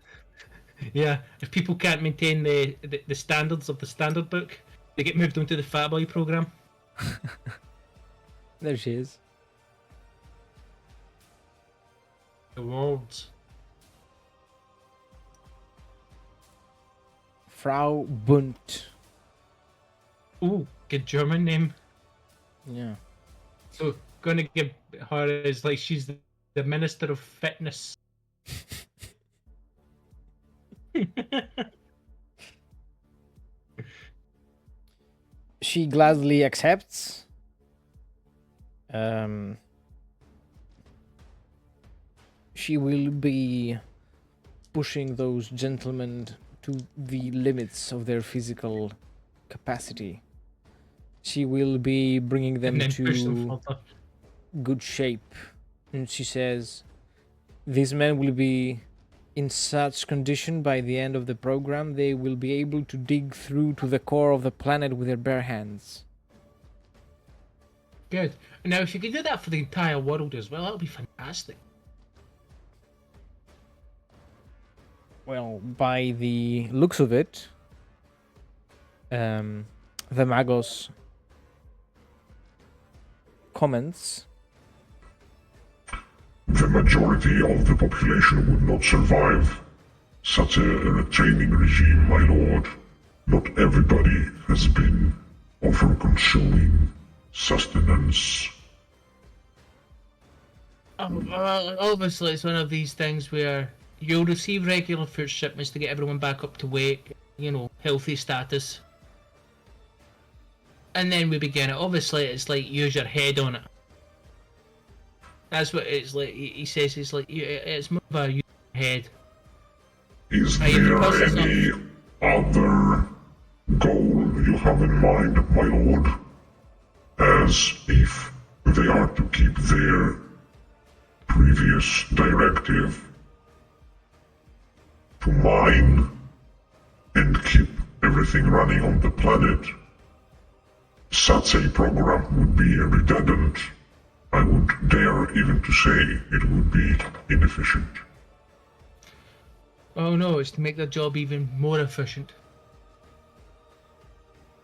if people can't maintain the standards of the standard book, they get moved on to the Fat Boy program. There she is. The words. Frau Bunt. Ooh, good German name. Yeah. So gonna give her as like she's the Minister of Fitness. She gladly accepts. She will be pushing those gentlemen to the limits of their physical capacity. She will be bringing them and then push them to further. good shape. And she says, these men will be in such condition by the end of the program they will be able to dig through to the core of the planet with their bare hands. Good. Now, if you could do that for the entire world as well, that would be fantastic. Well, by the looks of it, the Magos comments. The majority of the population would not survive such a training regime, my lord. Not everybody has been over-consuming sustenance. Obviously, it's one of these things where you'll receive regular food shipments to get everyone back up to weight, healthy status. And then we begin it. Obviously, it's like use your head on it. That's what it's like. He says it's like it's more of a use your head. Is there any other goal you have in mind, my lord? As if they are to keep their previous directive to mine and keep everything running on the planet. Such a program would be redundant. I would dare even to say it would be inefficient. Oh no, it's to make their job even more efficient.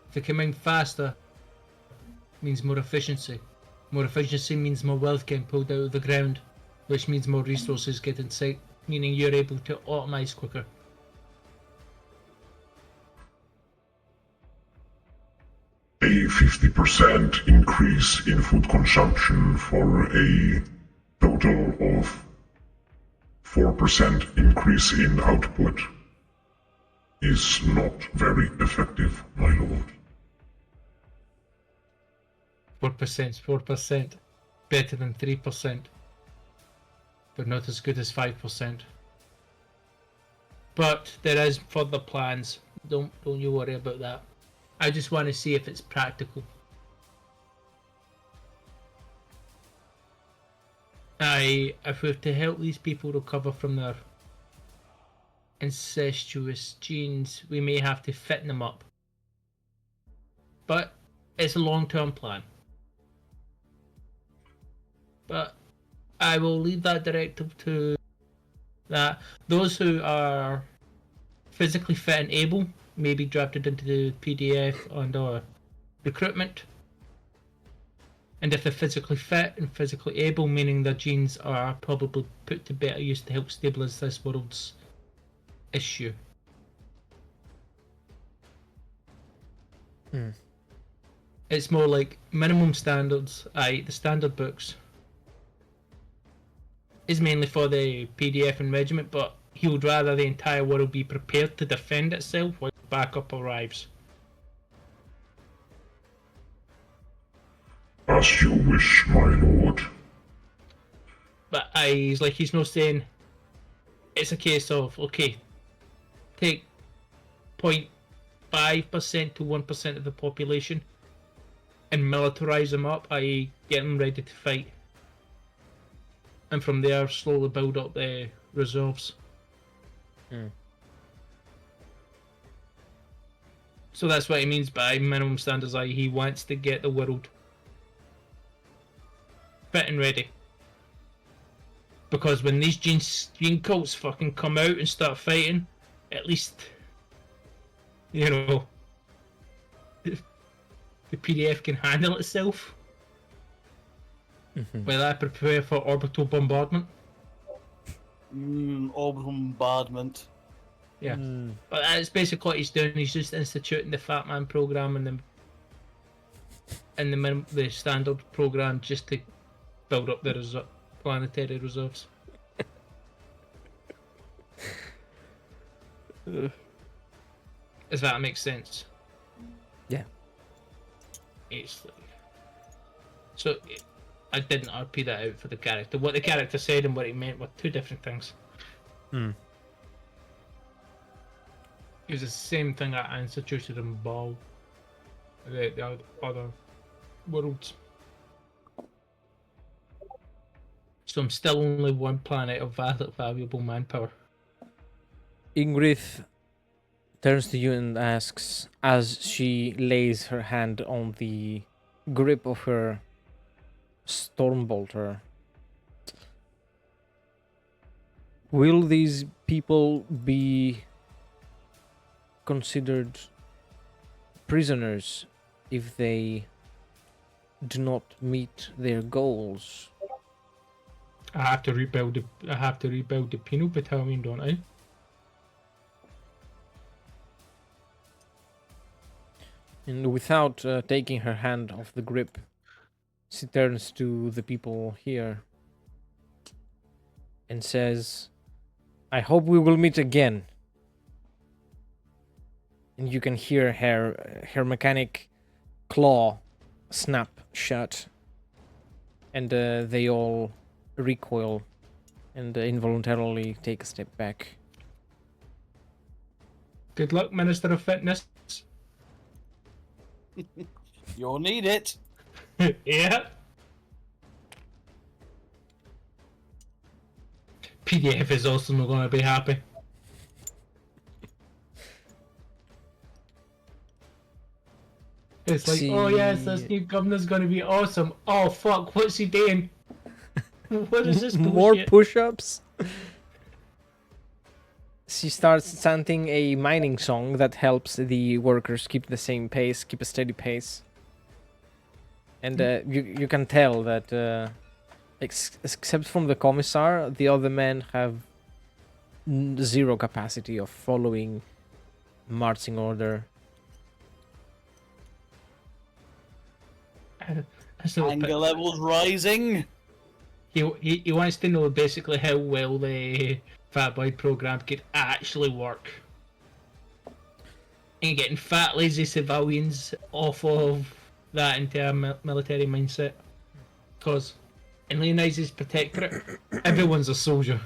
If they come in faster, means more efficiency. More efficiency means more wealth getting pulled out of the ground, which means more resources get in sight, meaning you're able to optimize quicker. A 50% increase in food consumption for a total of 4% increase in output is not very effective, my lord. 4%, 4%. Better than 3%. But not as good as 5%. But there is further plans. Don't you worry about that. I just want to see if it's practical. If we're to help these people recover from their incestuous genes, we may have to fit them up. But it's a long-term plan. But I will leave that directive to that. Those who are physically fit and able may be drafted into the PDF under recruitment. And if they're physically fit and physically able, meaning their genes are probably put to better use to help stabilize this world's issue. It's more like minimum standards, i.e. the standard books, is mainly for the PDF and regiment, but he would rather the entire world be prepared to defend itself while backup arrives. As you wish, my lord. But he's not saying it's a case of, okay, take 0.5% to 1% of the population and militarize them up, i.e. get them ready to fight. And from there, slowly build up the reserves. So that's what he means by minimum standards, i.e. he wants to get the world fit and ready. Because when these gene cults fucking come out and start fighting, at least, the PDF can handle itself. While I prepare for orbital bombardment. Orbital bombardment. Yeah. But that's basically what he's doing. He's just instituting the Fat Man program and the standard program just to build up the planetary reserves. If that makes sense. Yeah. It's like... So, I didn't RP that out for the character. What the character said and what he meant were two different things. It was the same thing I instituted in Ball. The other worlds. So I'm still only one planet of valuable manpower. Ingrid turns to you and asks, as she lays her hand on the grip of her Stormbolter, will these people be considered prisoners if they do not meet their goals? I have to rebuild the penal battalion, don't I? And without taking her hand off the grip, she turns to the people here and says, I hope we will meet again. And you can hear her mechanic claw snap shut. And they all recoil and involuntarily take a step back. Good luck, Minister of Fitness. You'll need it. Yeah. PDF is also not going to be happy. It's like, oh yes, this new governor's going to be awesome. Oh fuck, what's he doing? What is this bullshit? More push-ups? She starts chanting a mining song that helps the workers keep the same pace, keep a steady pace. And you can tell that, except from the commissar, the other men have zero capacity of following marching order. Anger levels rising. He wants to know basically how well the Fat Boy program could actually work. And getting fat, lazy civilians off of that into a military mindset. Because in Leonidas' protectorate, everyone's a soldier.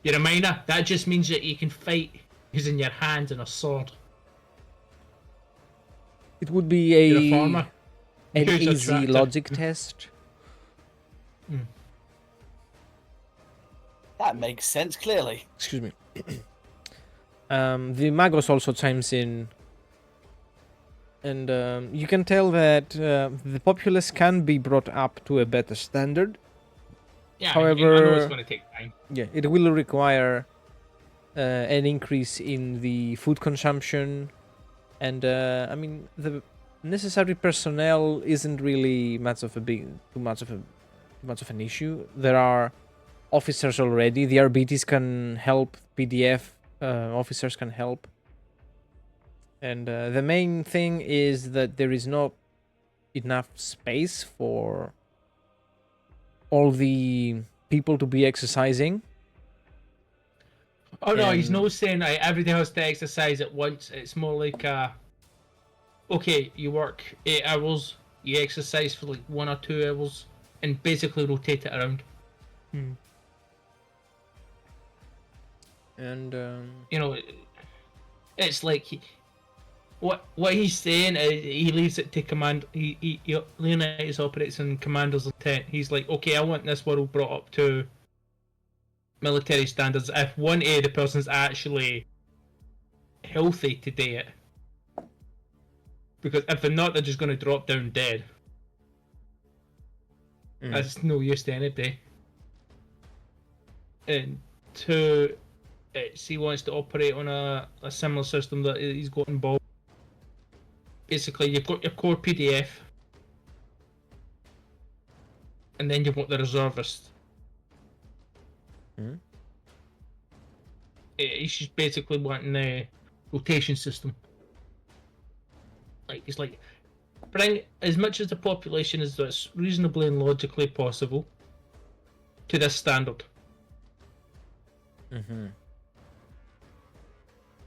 You're a miner, that just means that you can fight using your hands and a sword. It would be You're a farmer. an Here's a easy tractor. logic test. That makes sense, clearly. Excuse me. The Magos also chimes in. And you can tell that the populace can be brought up to a better standard. Yeah, However, I know it's going to take time. Yeah, it will require an increase in the food consumption. And, I mean, the necessary personnel isn't really too much of an issue. There are officers already. The RBTs can help. PDF officers can help. And the main thing is that there is not enough space for all the people to be exercising. Oh no, he's not saying like, everybody has to exercise at once. It's more like, okay, you work 8 hours, you exercise for like 1 or 2 hours, and basically rotate it around. And You know, it's like what he's saying is he leaves it to command. Leonidas operates in commander's intent. He's like, okay, I want this world brought up to military standards. If one of the person's actually healthy to do it, because if they're not, they're just going to drop down dead. That's no use to anybody. And two, he wants to operate on a similar system that he's got involved. Basically, you've got your core PDF, and then you've got the reservist. He's just basically wanting a rotation system. Like, it's like, bring as much of the population as that's reasonably and logically possible to this standard.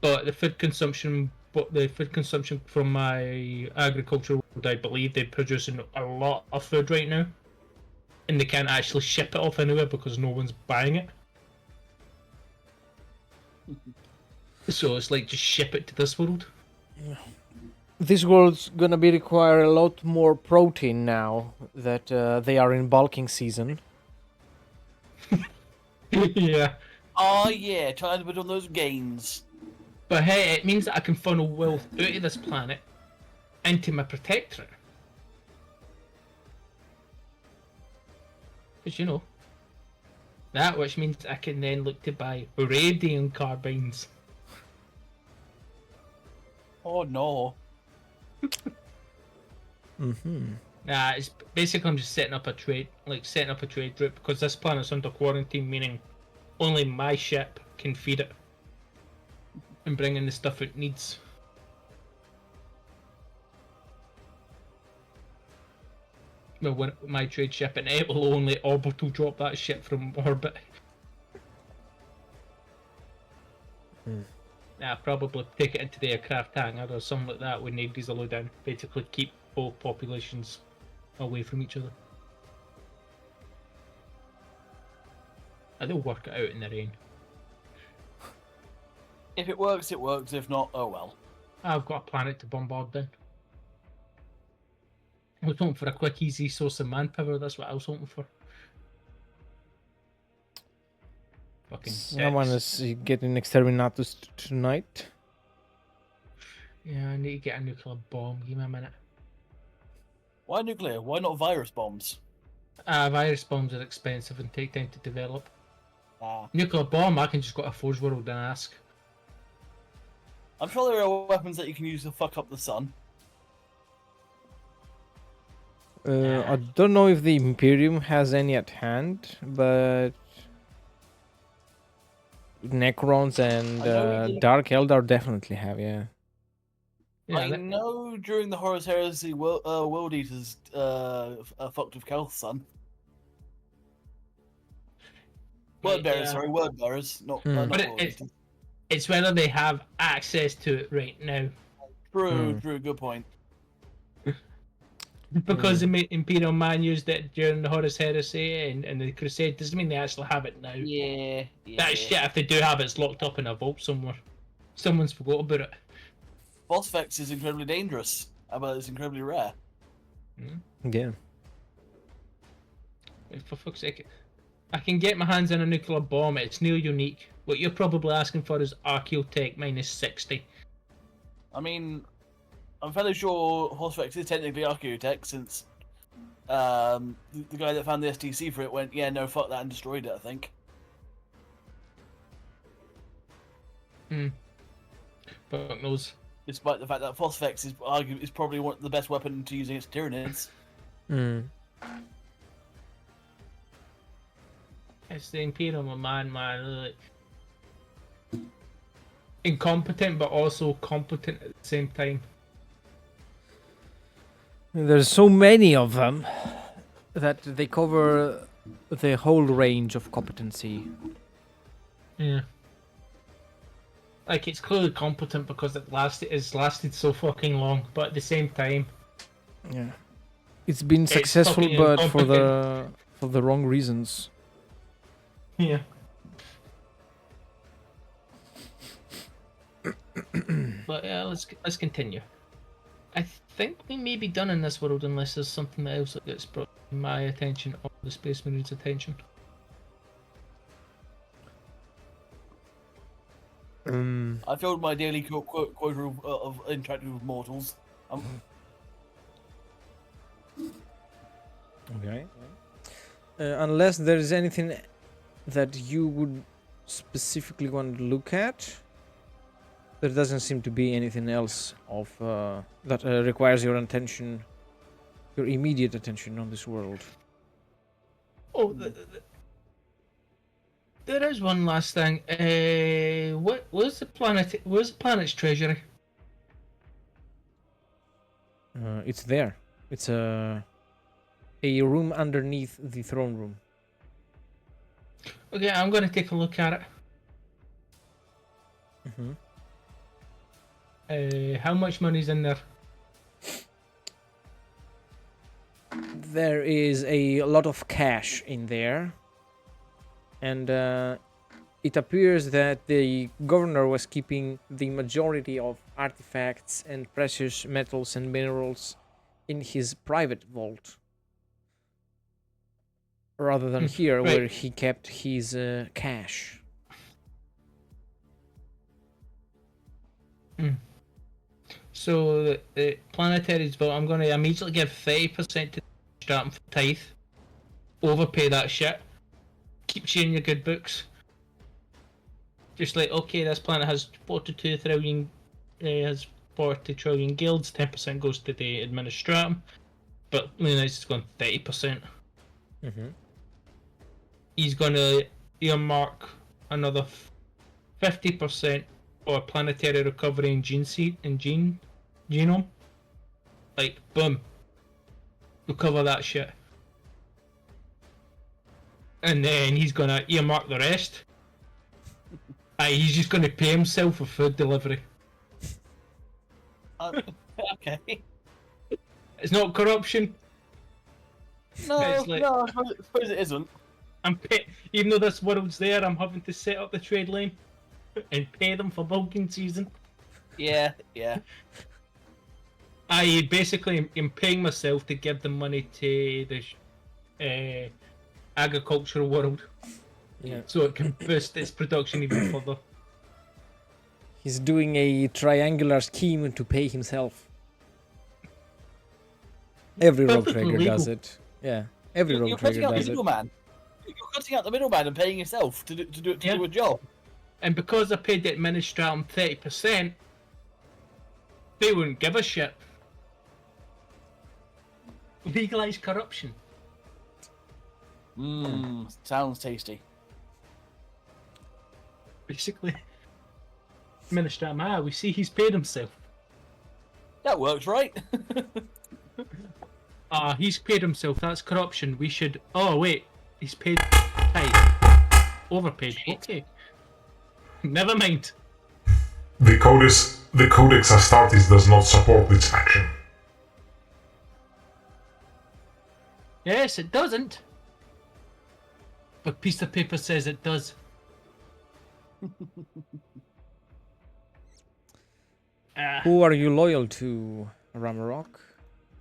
But the food consumption from my agriculture world, I believe they're producing a lot of food right now, and they can't actually ship it off anywhere because no one's buying it. So it's like, just ship it to this world. this world's gonna require a lot more protein now that they are in bulking season. Yeah. Oh yeah, trying to put on those gains. But hey, it means that I can funnel wealth out of this planet into my protectorate. Because, you know, that which means I can then look to buy radium carbines. Oh no. Nah, it's basically I'm just setting up a trade route because this planet's under quarantine, meaning only my ship can feed it and bring in the stuff it needs. Well, when my trade ship, and it will only orbital drop that ship from orbit. Nah, probably take it into the aircraft hangar or something like that when nobody's allowed down. Basically, keep both populations away from each other. They'll work it out in the rain. If it works, it works. If not, oh well. I've got a planet to bombard then. I was hoping for a quick, easy source of manpower. That's what I was hoping for. Fucking Someone six. is getting exterminatus tonight. Yeah, I need to get a nuclear bomb. Give me a minute. Why nuclear? Why not virus bombs? Virus bombs are expensive and take time to develop. Ah. Nuclear bomb, I can just go to Forge World and ask. I'm sure there are weapons that you can use to fuck up the sun. I don't know if the Imperium has any at hand, but Necrons and I know we did- Dark Eldar definitely have, yeah. Yeah, I that- know during the Horus Heresy, World Eaters fucked with Kel's son. Word bearers, yeah. sorry, word bearers, not Hmm. not But World it's- Eaters. It's whether they have access to it right now. True, good point. Because the Imperial Man used it during the Horus Heresy and the Crusade doesn't mean they actually have it now. Yeah. That shit, if they do have it, it's locked up in a vault somewhere. Someone's forgot about it. Phosphex is incredibly dangerous, but it's incredibly rare. Yeah. For fuck's sake. I can get my hands on a nuclear bomb, it's near unique. What you're probably asking for is Archaeotech minus 60. I mean, I'm fairly sure Phosphex is technically Archaeotech since the guy that found the STC for it went, yeah, no, fuck that, and destroyed it, I think. Fuck knows. Despite the fact that Phosphex is probably one the best weapon to use against Tyranids. It's the Imperial man, like incompetent but also competent at the same time. There's so many of them that they cover the whole range of competency. Yeah. Like it's clearly competent because it's lasted so fucking long, but at the same time, Yeah. It's been It's successful, fucking but for the wrong reasons. yeah. But yeah, let's continue. I think we may be done in this world unless there's something else that gets brought to my attention or the Space Marine's attention. I filled my daily quota of interacting with mortals. Okay. Unless there is anything that you would specifically want to look at, there doesn't seem to be anything else of that requires your attention, your immediate attention on this world. Oh, there is one last thing. Where's the planet? Where's the planet's treasury? It's there. It's a room underneath the throne room. Okay, I'm gonna take a look at it. How much money's in there? There is a lot of cash in there, and it appears that the governor was keeping the majority of artifacts and precious metals and minerals in his private vault. rather than here, Right. where he kept his cash. So the planetary's vote, I'm going to immediately give 30% to Stratton for tithe. Overpay that shit. Keep you in your good books. Just like, okay, this planet has 42 trillion, has 40 trillion guilds. 10% goes to the administratum, but Leonidas is going 30%. Mm-hmm. He's going to earmark another 50% for planetary recovery in genome. Like, boom, we'll cover that shit. And then he's going to earmark the rest. He's just going to pay himself for food delivery. Okay. It's not corruption. No, It's like- no, I suppose it isn't. Even though this world's there, I'm having to set up the trade lane and pay them for milking season. Yeah. I basically am paying myself to give them money to the agricultural world, Yeah. so it can boost its production even further. He's doing a triangular scheme to pay himself. Every rogue Perfectly trader does legal. it. Yeah, every You're rogue cutting trader out the does it. middleman. You're cutting out the middleman and paying yourself to do Yeah. a job. And because I paid the administratum 30%, they wouldn't give a shit. Legalize corruption. Sounds tasty. Basically. Administratum, we see he's paid himself. That works, right? He's paid himself, that's corruption. We should... Oh, wait. He's paid... Right. Overpaid. Okay. Never mind. The Codex Astartes does not support this action. Yes, it doesn't. But piece of paper says it does. Who are you loyal to, Ramarok,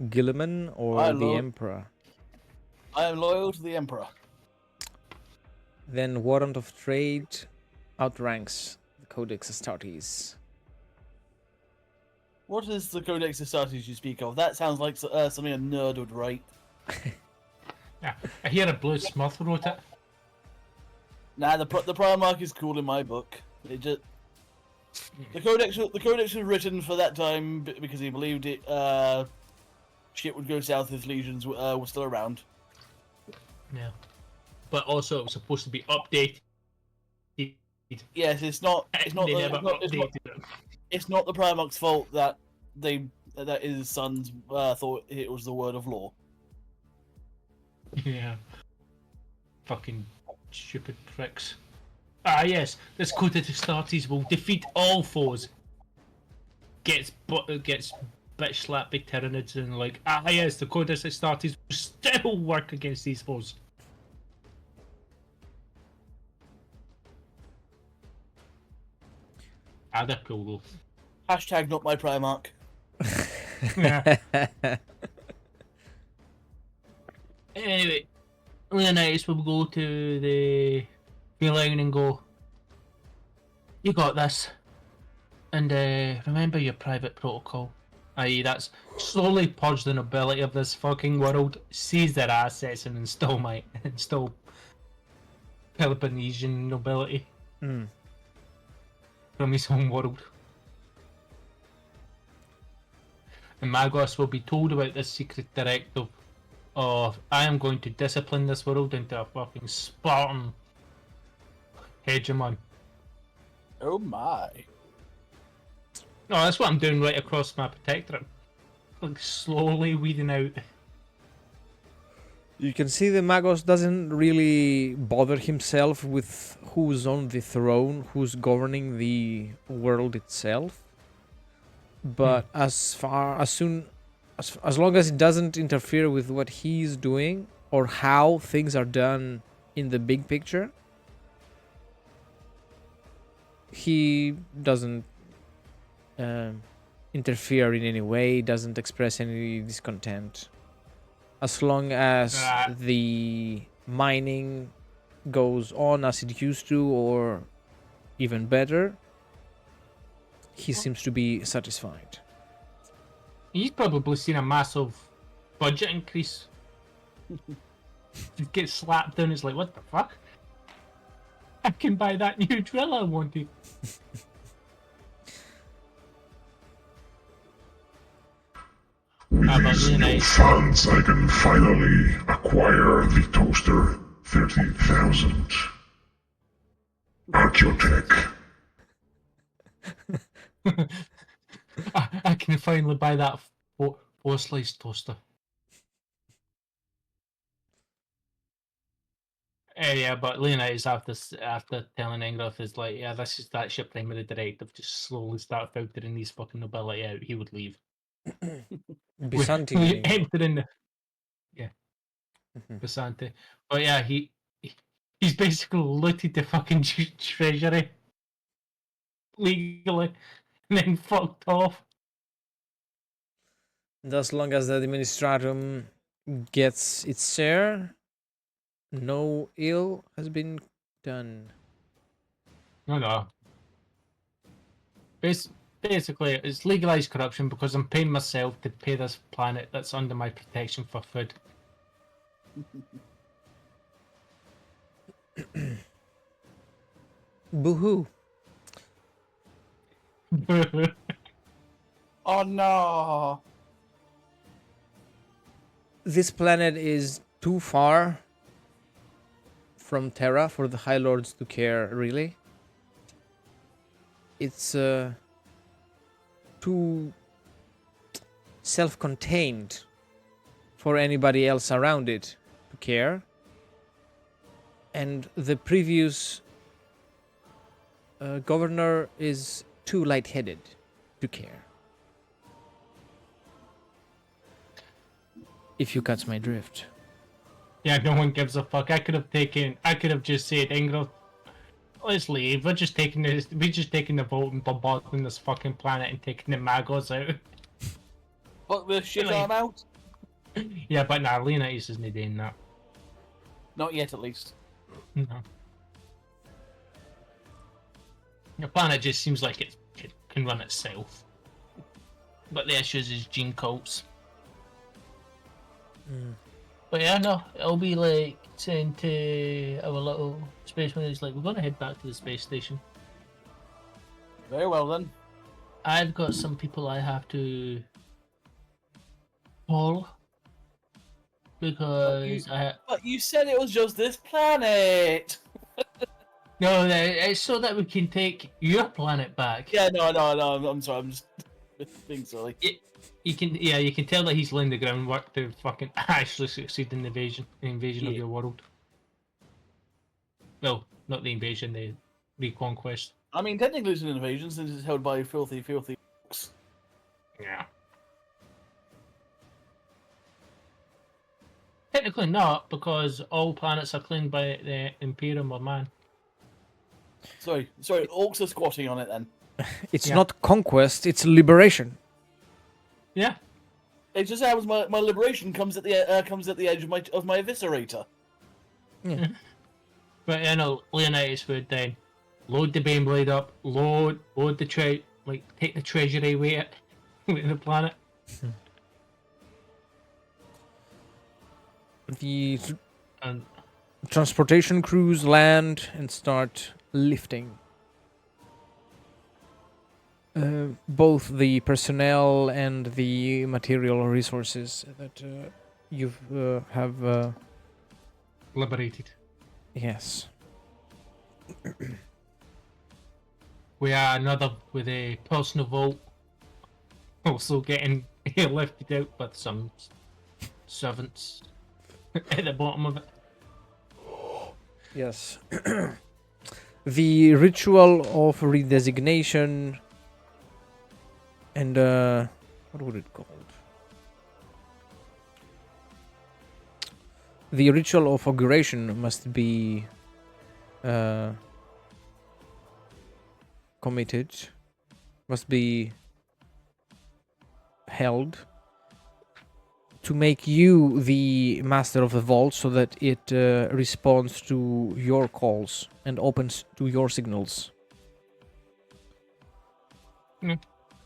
Gilliman, or I the lo- Emperor? I am loyal to the Emperor. Then Warrant of Trade outranks the Codex Astartes. What is the Codex Astartes you speak of? That sounds like something a nerd would write. Yeah, I hear a blue Smurf wrote it. Nah, the Primarch is cool in my book. It just the Codex was written for that time because he believed it shit would go south if legions were still around. Yeah. But also it was supposed to be updated. Yes, it's not They the, never updated it. it's not the Primarch's fault that that his sons thought it was the word of law. Yeah. Fucking stupid pricks. Ah, yes, this Codex Astartes will defeat all foes. Gets bitch slapped by Tyranids and like, yes, the Codex Astartes will still work against these foes. They're cool though. Hashtag not my Primarch. Yeah. Anyway, Leonidas will go to the line and go, you got this. And remember your private protocol. I.e. that's slowly purge the nobility of this fucking world, seize their assets and install Peloponnesian nobility Hmm. from his home world. And Magos will be told about this secret directive of I am going to discipline this world into a fucking Spartan hegemon. Oh my. No, that's what I'm doing right across my protectorate. Like slowly weeding out. You can see the Magos doesn't really bother himself with who's on the throne, who's governing the world itself. But as long as it doesn't interfere with what he's doing or how things are done in the big picture, he doesn't interfere in any way, doesn't express any discontent. As long as the mining goes on as it used to, or even better, he seems to be satisfied. He's probably seen a massive budget increase. He gets slapped down. He's like, "What the fuck? I can buy that new drill I wanted." With But these really new nice. funds, I can finally acquire the toaster 30,000. Archeotech. I can finally buy that four-slice toaster. Yeah, but Leonidas after telling Engroth is like, yeah, this is that's your primary directive. Just slowly start filtering these fucking nobility out. He would leave. Bisanti We meaning. entering the Mhm. Basante. But yeah, he's basically looted the fucking treasury legally and then fucked off. And as long as the administratum gets its share, no ill has been done. No. Basically, it's legalized corruption because I'm paying myself to pay this planet that's under my protection for food. Boo-hoo. Oh no! This planet is too far from Terra for the High Lords to care, really. It's too self-contained for anybody else around it to care. And the previous governor is too light-headed to care. If you catch my drift. Yeah, no one gives a fuck. I could have just said, Ingrid, let's leave. We're just taking the vote and bombarding this fucking planet and taking the magos out. Fuck this shit, Really? I'm out. Yeah, but nah, Leonidas isn't doing that. Not yet, at least. No. The planet just seems like it can run itself. But the issue is gene cults. But yeah, no, it'll be like saying to our little spaceman, he's like, we're going to head back to the space station. Very well then. I've got some people I have to call because But you said it was just this planet. no, it's so that we can take your planet back. Yeah, no. I'm sorry. I'm just being silly. You can tell that he's laying the groundwork to fucking actually succeed in the invasion of your world. Well, not the invasion, the reconquest. I mean, technically it's an invasion since it's held by filthy folks. Yeah. Technically not, because all planets are claimed by the Imperium or man. Sorry, orcs are squatting on it then. It's not conquest, it's liberation. Yeah. It just happens my liberation comes at the edge of my eviscerator. Yeah. But Leonidas would then load the Baneblade up, load the take the treasury away with the planet. The And transportation crews land and start lifting. Both the personnel and the material resources that you have. liberated. Yes. We are another with a personal vault, also getting lifted out with some servants at the bottom of it. Yes. The ritual of redesignation and what would it called? The ritual of auguration must be committed, must be held to make you the master of the vault so that it responds to your calls and opens to your signals. Hmm.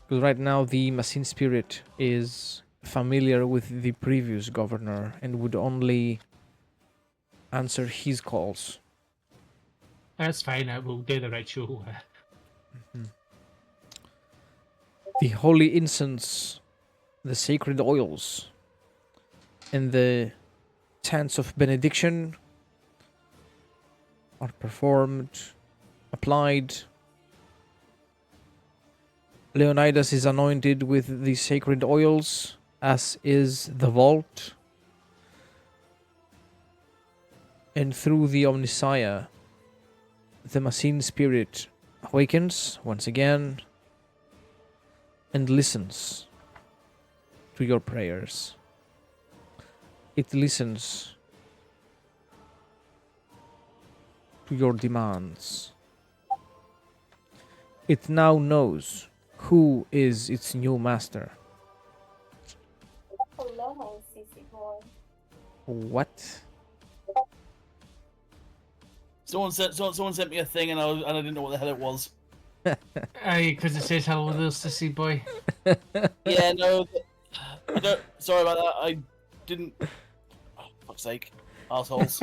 Because right now the machine spirit is familiar with the previous governor and would only answer his calls. That's fine. We'll do the ritual. The holy incense, the sacred oils, and the chants of benediction are performed, applied. Leonidas is anointed with the sacred oils, as is the vault. And through the Omnissiah, the machine spirit awakens once again and listens to your prayers. It listens to your demands. It now knows who is its new master. Hello, sissy boy. What? Someone sent me a thing, and I didn't know what the hell it was. Aye, because it says hello there, sissy boy. Yeah, no, I don't. Sorry about that. I didn't. Oh, fuck's sake, assholes.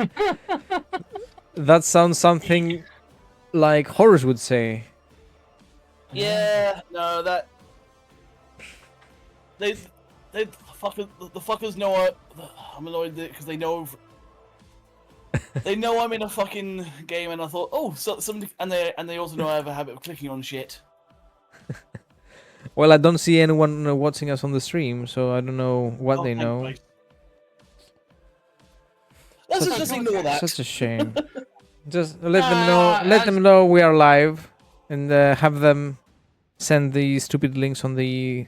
That sounds something like Horus would say. Yeah, no, that they the fuckers know I'm annoyed because they know I'm in a fucking game, and I thought, oh, so somebody, and they also know I have a habit of clicking on shit. Well, I don't see anyone watching us on the stream, so I don't know what Oh, they thank know. Christ. Let's just ignore that. Such a shame. Just let them know we are live, and have them send the stupid links on the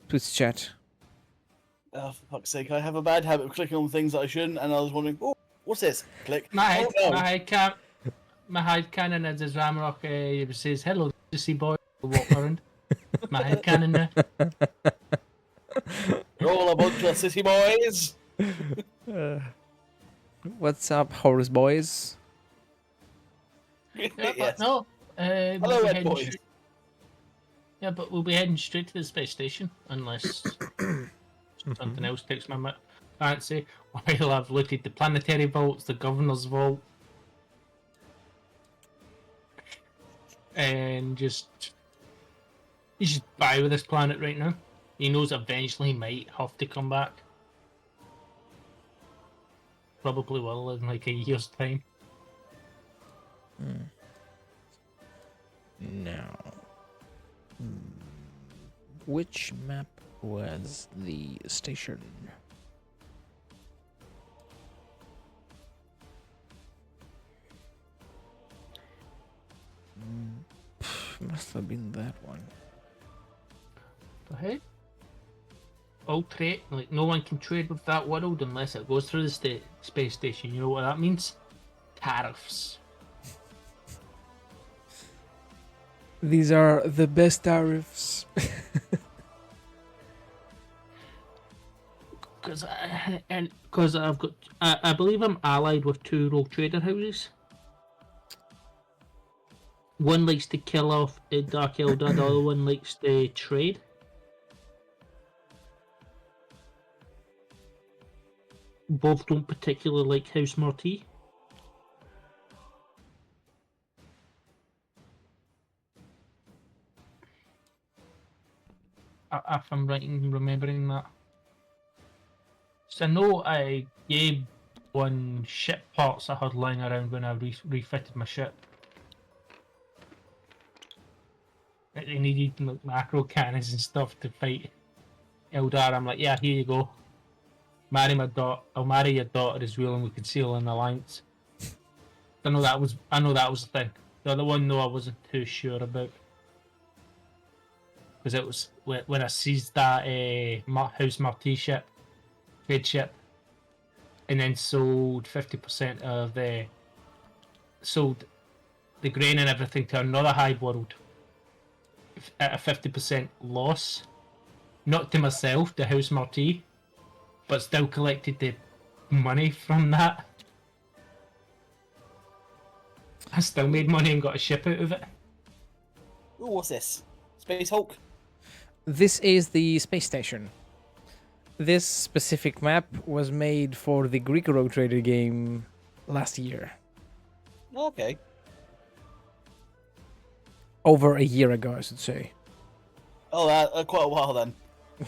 Twitch chat. Oh, for fuck's sake, I have a bad habit of clicking on things that I shouldn't, and I was wondering, oh, what's this? Click. My Oh, no. head canon is Ramrock. It says hello, sissy boy. Walk around. My head canon there. You're all a bunch of sissy boys. What's up, Horus boys? Yeah, Yes. but no. Hello, we'll be Red heading boys. straight- Yeah, but we'll be heading straight to the space station unless something else takes my fancy. While I've looted the planetary vaults, the governor's vault, and he's just by with this planet right now. He knows eventually he might have to come back. Probably will in like a year's time. Now, which map was the station? Must have been that one. Hey, all trade, like no one can trade with that world unless it goes through the space station. You know what that means? Tariffs. These are the best tariffs. Because I've got, I believe I'm allied with two rogue trader houses. One likes to kill off Dark Eldar, the other one likes to trade. Both don't particularly like House Marti. If I'm right in remembering that. So I know I gave one ship parts I had lying around when I refitted my ship. They needed like macro cannons and stuff to fight Eldar. I'm like, yeah, here you go. Marry my daughter. I'll marry your daughter as well, and we can seal an alliance. I know that was the thing. The other one, though, I wasn't too sure about. Because it was when I seized that House Marti ship, trade ship, and then sold 50% of sold the grain and everything to another hive world at a 50% loss. Not to myself, the House Marti, but still collected the money from that. I still made money and got a ship out of it. Ooh, what's this? Space Hulk? This is the space station. This specific map was made for the Greek Rogue Trader game last year. Okay. Over a year ago, I should say. Oh, quite a while then.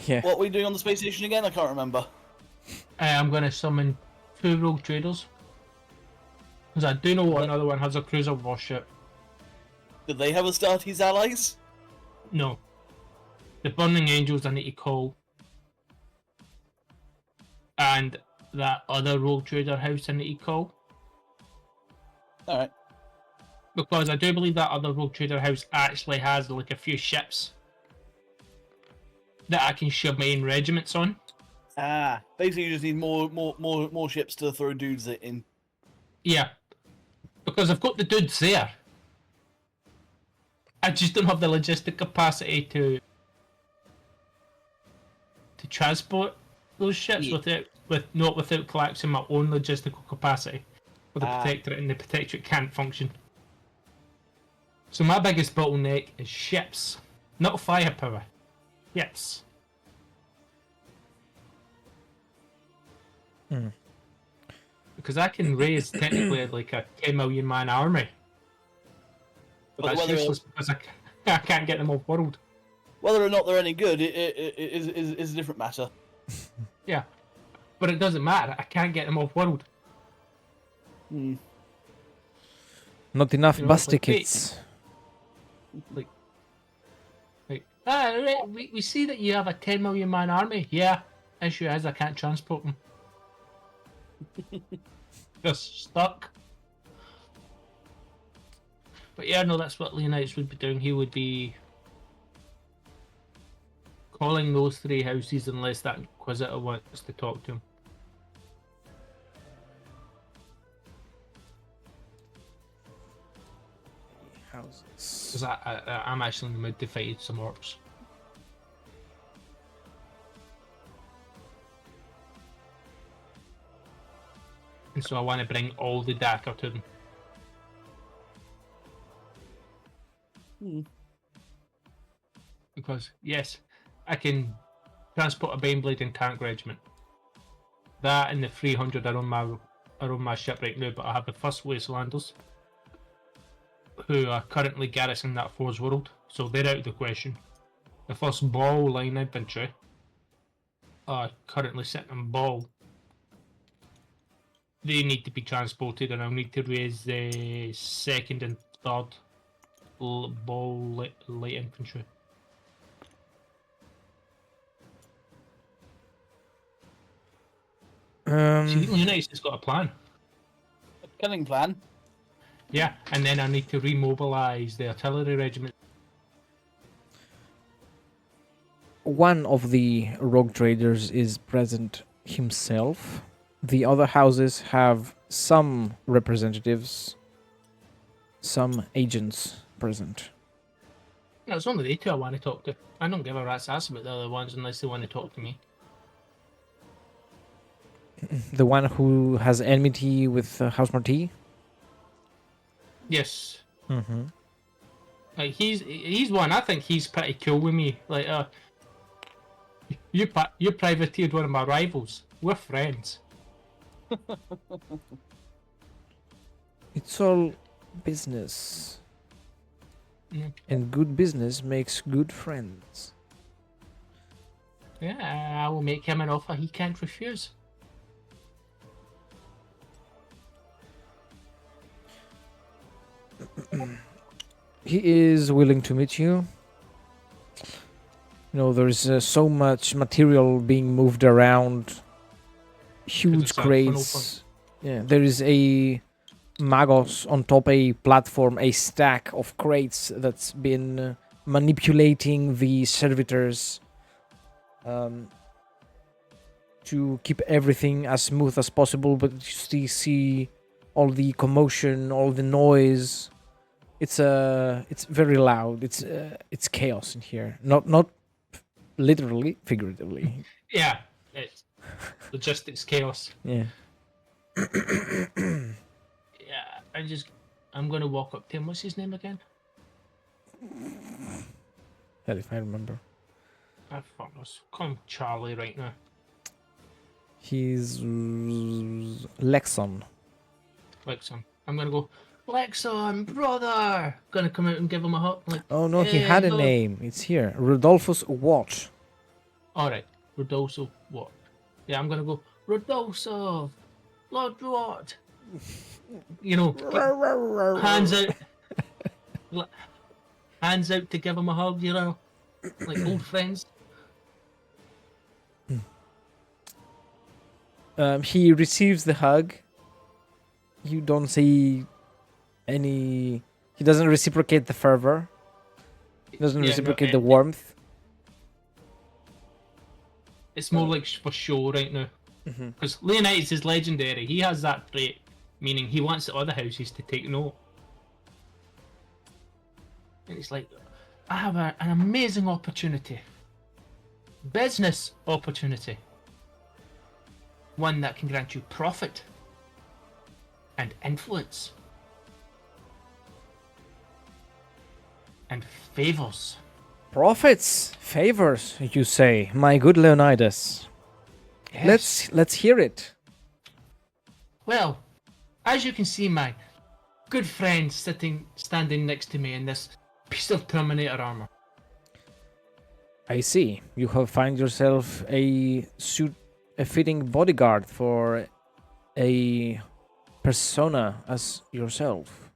Yeah. What were we doing on the space station again? I can't remember. I'm going to summon 2 rogue traders. Because I do know what another one has a cruiser warship. Did they have Astartes allies? No. The Burning Angels I need to call. And that other rogue trader house I need to call. Alright. Because I do believe that other rogue trader house actually has like a few ships that I can shove my own regiments on. Ah, basically you just need more ships to throw dudes in. Yeah. Because I've got the dudes there. I just don't have the logistic capacity to transport those ships Yeah. without collapsing my own logistical capacity. With the protectorate, and the protectorate can't function. So my biggest bottleneck is ships, not firepower. Ships. Because I can raise technically like a 10 million man army. But that's whether- useless because I can't get them off world. Whether or not they're any good is a different matter. Yeah. But it doesn't matter. I can't get them off world. Hmm. Not enough You know, bus it's like, tickets. Like, we see that you have a 10 million man army. Yeah. Issue is I can't transport them. Just stuck. But yeah, no, that's what Leonidas would be doing. He would be calling those 3 houses unless that Inquisitor wants to talk to him. Houses. Because I'm actually in the mood to fight some orcs. And so I want to bring all the Dakar to them. Because, yes, I can transport a Baneblade and tank regiment. That and the 300 are on my ship right now, but I have the first Wastelanders, who are currently garrisoning that Forge World, so they're out of the question. The first Ball line infantry are currently sitting on Ball. They need to be transported, and I'll need to raise the 2nd and 3rd Ball light infantry. See, Leonidas has got a plan. A cunning plan. Yeah, and then I need to remobilise the artillery regiment. One of the rogue traders is present himself. The other houses have some representatives, some agents present. No, it's only the 2 I want to talk to. I don't give a rat's ass about the other ones unless they want to talk to me. The one who has enmity with House Marti? Yes. Mm-hmm. Like he's one. I think he's pretty cool with me. Like, you privateered one of my rivals. We're friends. It's all business. Yeah. And good business makes good friends. Yeah, I will make him an offer he can't refuse. He is willing to meet you. You know, there's so much material being moved around. Huge it's a funnel crates. Yeah, there is a Magos on top a platform, a stack of crates that's been manipulating the servitors to keep everything as smooth as possible, but you still see all the commotion, all the noise. It's very loud. It's chaos in here. Not literally, figuratively. Yeah, Logistics chaos. Yeah. Yeah, I'm gonna walk up to him. What's his name again? Hell, if I remember. I fuck us. Call him Charlie right now. He's Lexon. Lexon. I'm gonna go, Lexon, brother! Gonna come out and give him a hug. Like, Oh no, he had a look. name. It's here. Rodolphus Watt. Alright, Rodolfo, what? Yeah, I'm gonna go, Rodolfo! Lord Watt! You know, hands out. Hands out to give him a hug, you know? Like old friends. He receives the hug. You don't see any. He doesn't reciprocate the fervor. He doesn't Yeah, reciprocate no, the warmth. It's more like for show right now. Because Leonidas is legendary. He has that trait, meaning he wants the other houses to take note. And it's like, I have an amazing opportunity. Business opportunity. One that can grant you profit and influence and favors. Profits, favors, you say, my good Leonidas. Yes. Let's hear it. Well, as you can see, my good friend standing next to me in this piece of Terminator armor. I see. You have found yourself a fitting bodyguard for a persona as yourself.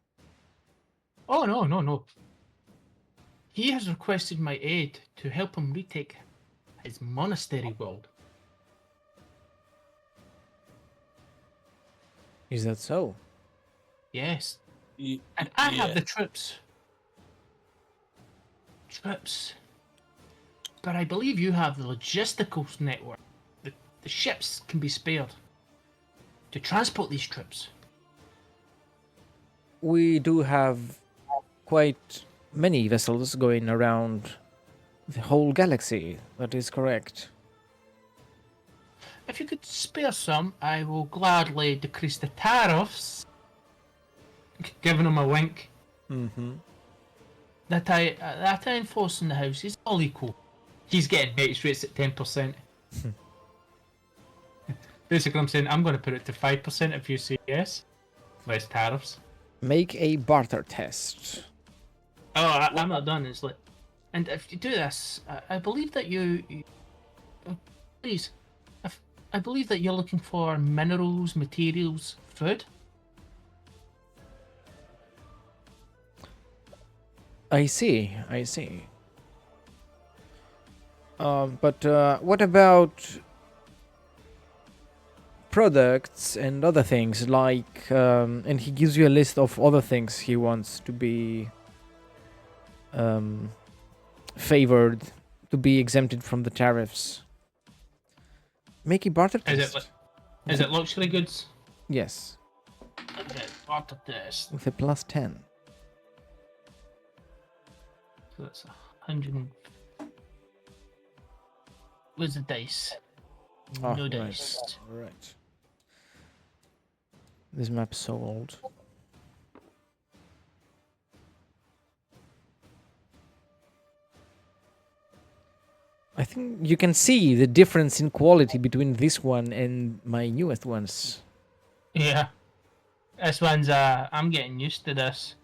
Oh, no. He has requested my aid to help him retake his monastery world. Is that so? Yes. And I have the troops. But I believe you have the logistical network. The ships can be spared to transport these troops. We do have quite many vessels going around the whole galaxy. That is correct. If you could spare some, I will gladly decrease the tariffs. Giving him a wink. Mm-hmm. That I enforce in the house is all equal. He's getting base rates at 10%. Basically, I'm saying I'm going to put it to 5% if you say yes. Less tariffs. Make a barter test. Oh, I'm not done. It's like, and if you do this, I believe that please, I believe that you're looking for minerals, materials, food. I see. But what about products and other things like and he gives you a list of other things he wants to be favored, to be exempted from the tariffs. Make a barter test. Is it luxury goods? Yes, Okay, barter test. with a plus 10. So that's 100. Where's the dice? Oh, No right. dice. Right. This map's so old. I think you can see the difference in quality between this one and my newest ones. Yeah. This one's, I'm getting used to this.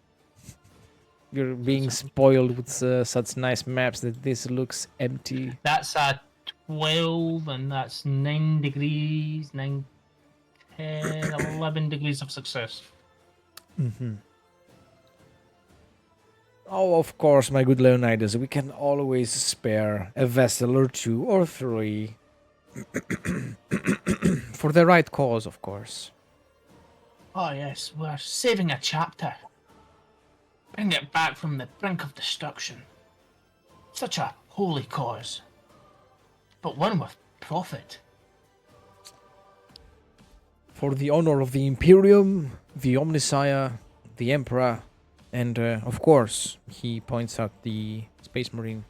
You're being spoiled with such nice maps that this looks empty. That's a 12, and that's 9 degrees, 9, 10, 11 degrees of success. Mm-hmm. Oh, of course, my good Leonidas, we can always spare a vessel or 2 or 3. For the right cause, of course. Oh yes, we're saving a chapter. Bring it back from the brink of destruction. Such a holy cause. But one with profit. For the honor of the Imperium, the Omnissiah, the Emperor, and of course, he points out the Space Marine,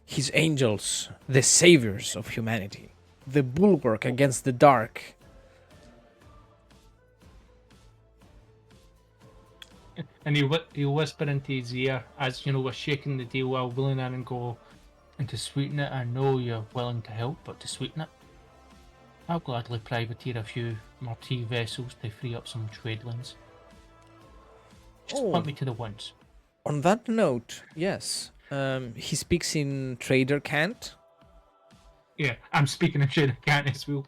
his angels, the saviors of humanity. the bulwark against the dark. And he'll whisper into his ear as, we're shaking the deal while willing in and go, and to sweeten it, I know you're willing to help, but to sweeten it, I'll gladly privateer a few Marquis vessels to free up some trade lanes. Just point me to the winds. On that note, yes, he speaks in trader cant. Yeah, I'm speaking in trader cant as well.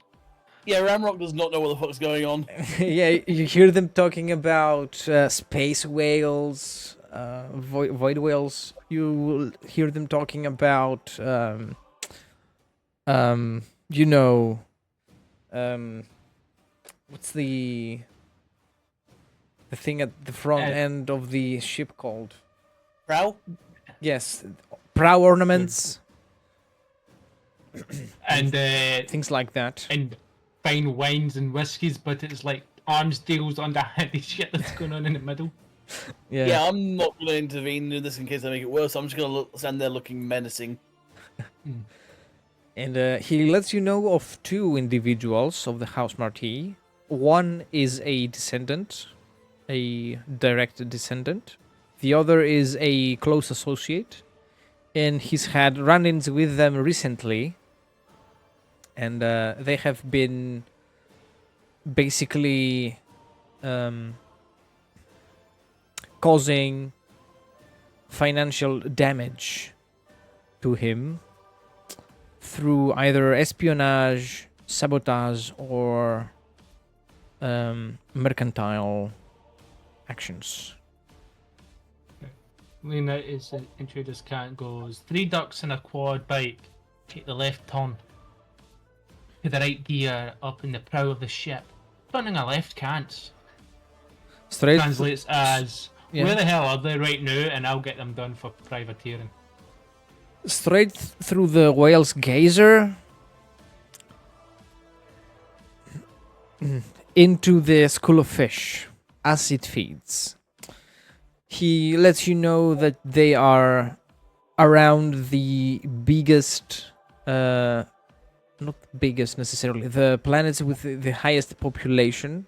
Yeah, Ramrock does not know what the fuck's going on. Yeah, you hear them talking about space whales, void whales. You will hear them talking about, what's the thing at the front end of the ship called? Prow? Yes, prow ornaments. And things like that. And fine wines and whiskies, but it's like arms deals on the handy shit that's going on in the middle. Yeah, I'm not going to intervene in this in case I make it worse. I'm just going to stand there looking menacing. And he lets you know of two individuals of the House Marquis. One is a descendant, a direct descendant. The other is a close associate. And he's had run-ins with them recently. And they have been basically causing financial damage to him through either espionage, sabotage, or mercantile actions. Lena is in Trader's Cant goes, 3 ducks and a quad bike. Take the left turn. To the right gear up in the prow of the ship. Turning a left can't. Straight Translates as, where the hell are they right now? And I'll get them done for privateering. Straight through the whale's gazer into the school of fish as it feeds. He lets you know that they are around the biggest, not biggest necessarily, the planets with the highest population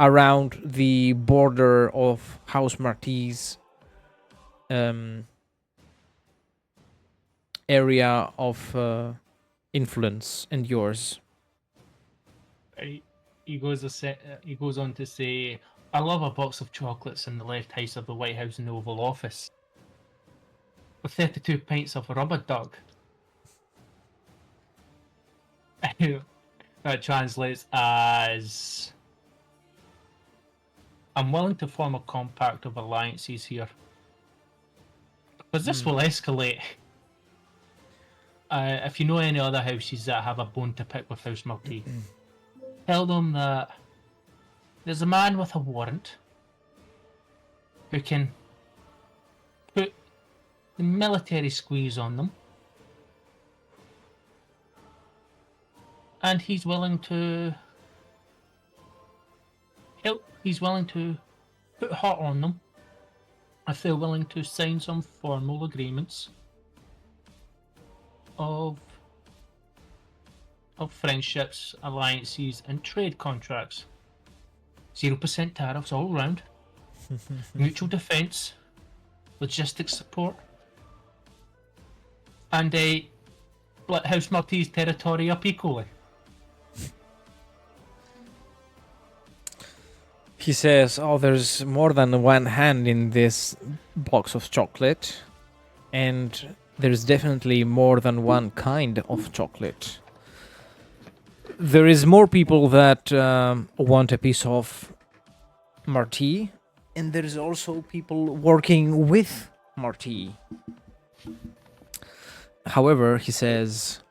around the border of House Marquis' area of influence and yours. He goes on to say, I love a box of chocolates in the left house of the White House in the Oval Office. With 32 pints of rubber duck. That translates as, I'm willing to form a compact of alliances here. Because this will escalate. If you know any other houses that have a bone to pick with House Marquis, tell them that there's a man with a warrant who can put the military squeeze on them, and he's willing to help. He's willing to put hot on them if they're willing to sign some formal agreements of friendships, alliances, and trade contracts. 0% tariffs all round. Mutual defense, logistics support, and split House Marquis' territory up equally. He says, oh, there's more than one hand in this box of chocolate, and there's definitely more than one kind of chocolate. There is more people that want a piece of Marquis, and there's also people working with Marquis. However, he says,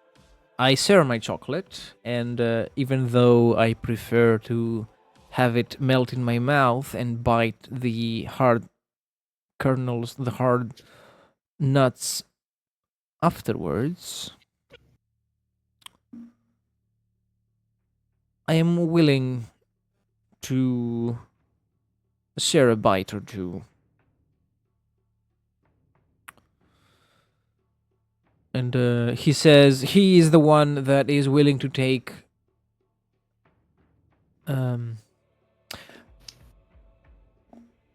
I share my chocolate, and even though I prefer to have it melt in my mouth and bite the hard kernels, the hard nuts afterwards, I am willing to share a bite or two. And he says he is the one that is willing to take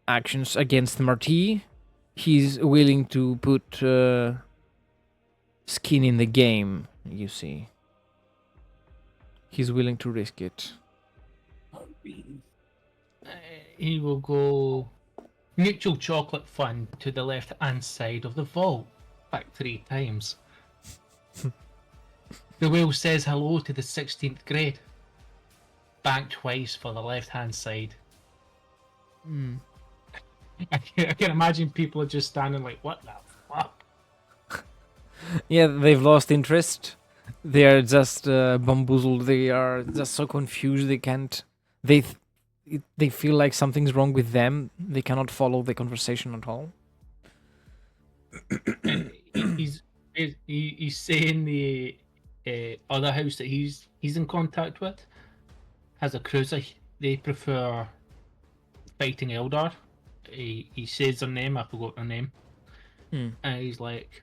actions against Marty. He's willing to put skin in the game, you see. He's willing to risk it. He will go mutual chocolate fund to the left hand side of the vault. Back 3 times. The whale says hello to the 16th grade. Back twice for the left hand side. I can imagine people are just standing like, what the fuck? Yeah, they've lost interest. They are just bamboozled. They are just so confused. They can't. They feel like something's wrong with them. They cannot follow the conversation at all. He's saying the other house that he's in contact with has a cruiser. They prefer fighting Eldar. He says their name. I forgot their name. And he's like,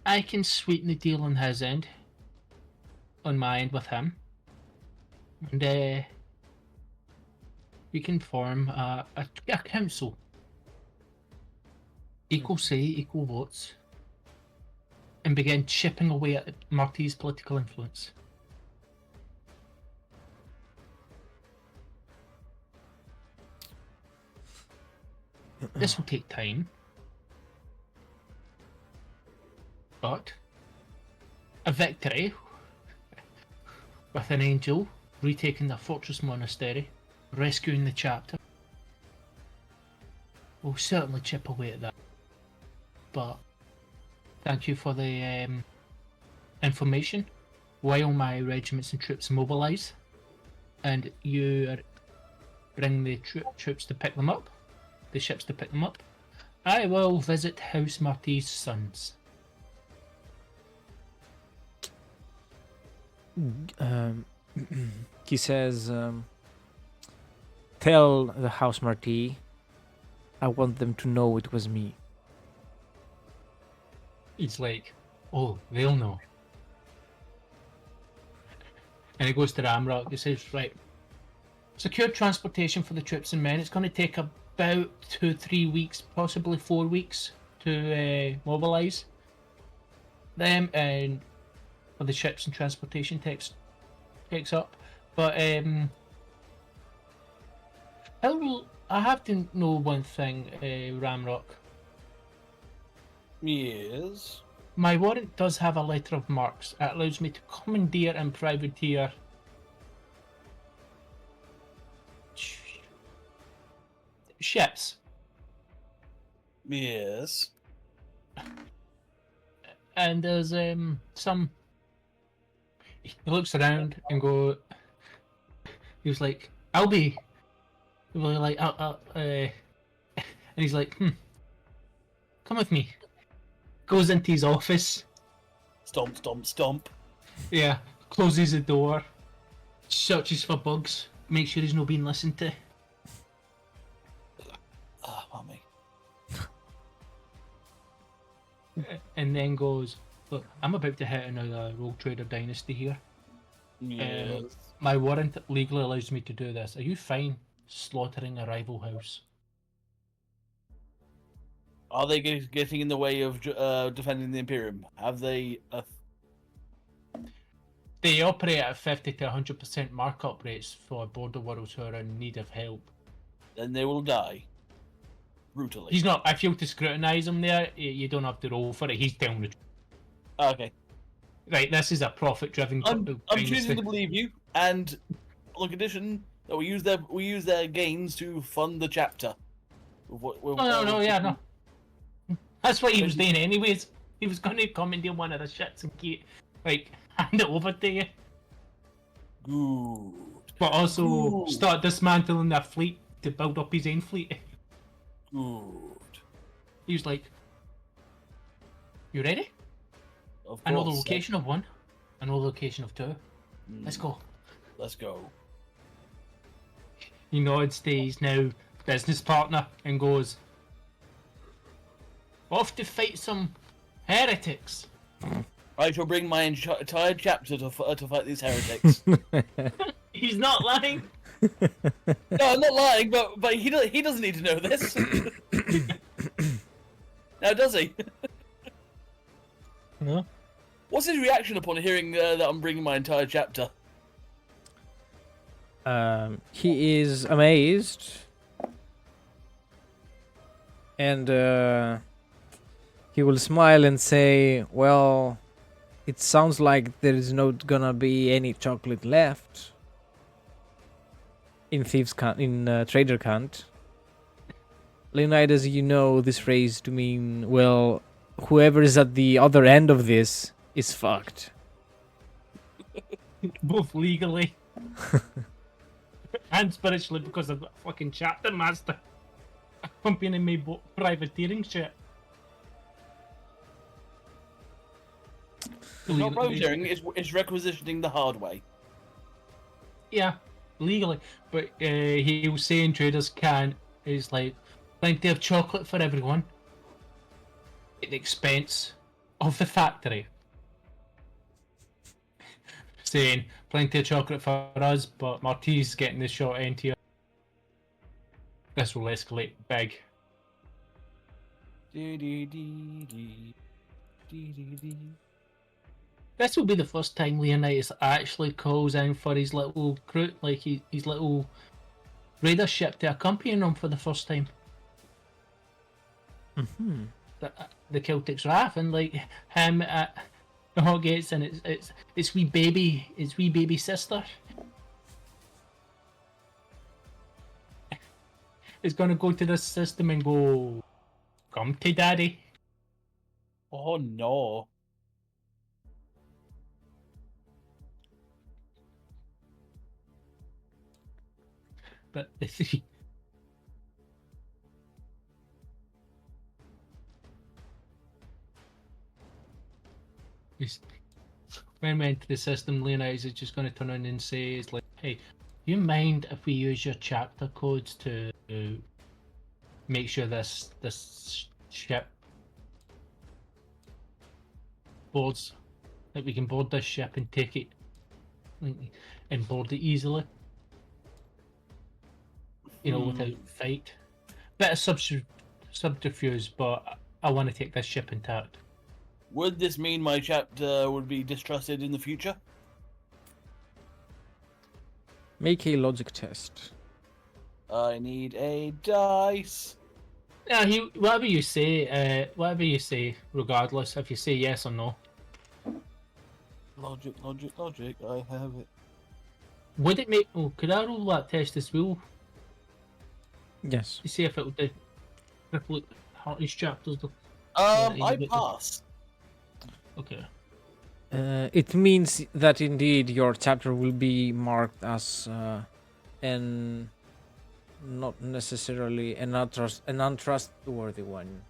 I can sweeten the deal on his end, on my end with him, and we can form a council. Equal say, equal votes, and begin chipping away at Marty's political influence. This will take time, but a victory with an angel retaking the fortress monastery, rescuing the chapter, will certainly chip away at that. But thank you for the information. While my regiments and troops mobilise, and you bring the troops to pick them up, the ships to pick them up, I will visit House Marty's sons. He says, tell the House Marty I want them to know it was me. He's like, oh, they'll know. And he goes to Ramrock. He says, right, secure transportation for the troops and men. It's going to take about 2-3 weeks, possibly 4 weeks to mobilise them, and for the ships and transportation takes up. But I have to know one thing, Ramrock. Yes. My warrant does have a letter of marks. It allows me to commandeer and privateer ships. Yes. And there's some. He looks around and he was like, I'll be really like, and he's like, come with me. Goes into his office. Stomp, stomp, stomp. Yeah, closes the door, searches for bugs, makes sure he's not being listened to. Ah, mummy. And then goes, look, I'm about to hit another rogue trader dynasty here. Yes. My warrant legally allows me to do this. Are you fine slaughtering a rival house? Are they getting in the way of defending the Imperium? Have they? They operate at 50 to 100% markup rates for border worlds who are in need of help. Then they will die. Brutally. He's not. If you were to scrutinise him there, you don't have to roll for it. He's telling the truth. Okay. Right, this is a profit-driven. I'm choosing to believe you, and on condition that we use their gains to fund the chapter. No. That's what he was doing anyways. He was going to commandeer one of the ships and hand it over to you. Good. But also Good. start dismantling their fleet to build up his own fleet. Good. He was like, you ready? Of course. I know the location of one. I know the location of two. Let's go. Let's go. He nods to his now business partner and goes, Off to fight some heretics. I shall bring my entire chapter to fight these heretics. He's not lying. No, I'm not lying, but he doesn't need to know this. Now, does he? No. What's his reaction upon hearing that I'm bringing my entire chapter? He is amazed, and he will smile and say, "Well, it sounds like there is not gonna be any chocolate left in Trader Can't." Leonidas, you know this phrase to mean, well, whoever is at the other end of this is fucked. Both legally and spiritually, because I've got a fucking chapter master accompanying me privateering shit. It's not privateering, it's requisitioning the hard way. Yeah, legally. But he was saying traders can is like plenty of chocolate for everyone at the expense of the factory. Saying plenty of chocolate for us, but Marty's getting the short end here. This will escalate big. This will be the first time Leonidas actually calls in for his little crew, like his little raider ship to accompany him for the first time. Mm-hmm. The Celtic's Wrath, and like him at the Hoggates, and it's wee baby sister. Is gonna go to this system and go, "Come to daddy." Oh no. But when we enter the system, Leonidas is just going to turn on and say, "It's like, hey, do you mind if we use your chapter codes to make sure this ship boards, that we can board this ship and take it and board it easily, you know, without fight. Bit of subterfuge, but I want to take this ship intact." Would this mean my chapter would be distrusted in the future? Make a logic test. I need a dice. Yeah, whatever you say, regardless, if you say yes or no. Logic, I have it. Would it make... Oh, could I roll that test as well? Yes. To see if it would do triple Hartley's chapters though. I pass. Okay. It means that indeed your chapter will be marked as an not necessarily an untrustworthy one,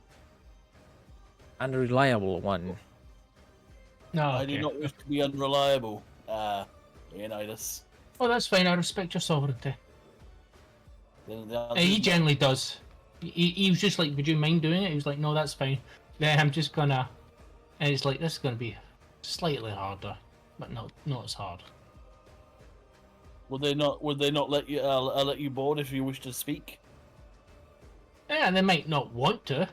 unreliable one. No, I do not wish to be unreliable. Leonidas. Oh, that's fine. I respect your sovereignty. Then the answer He is no. generally does. He was just like, "Would you mind doing it?" He was like, "No, that's fine." Then I'm just gonna, and it's like, "This is gonna be slightly harder, but not as hard." Would they not let you let you board if you wish to speak? Yeah, they might not want to,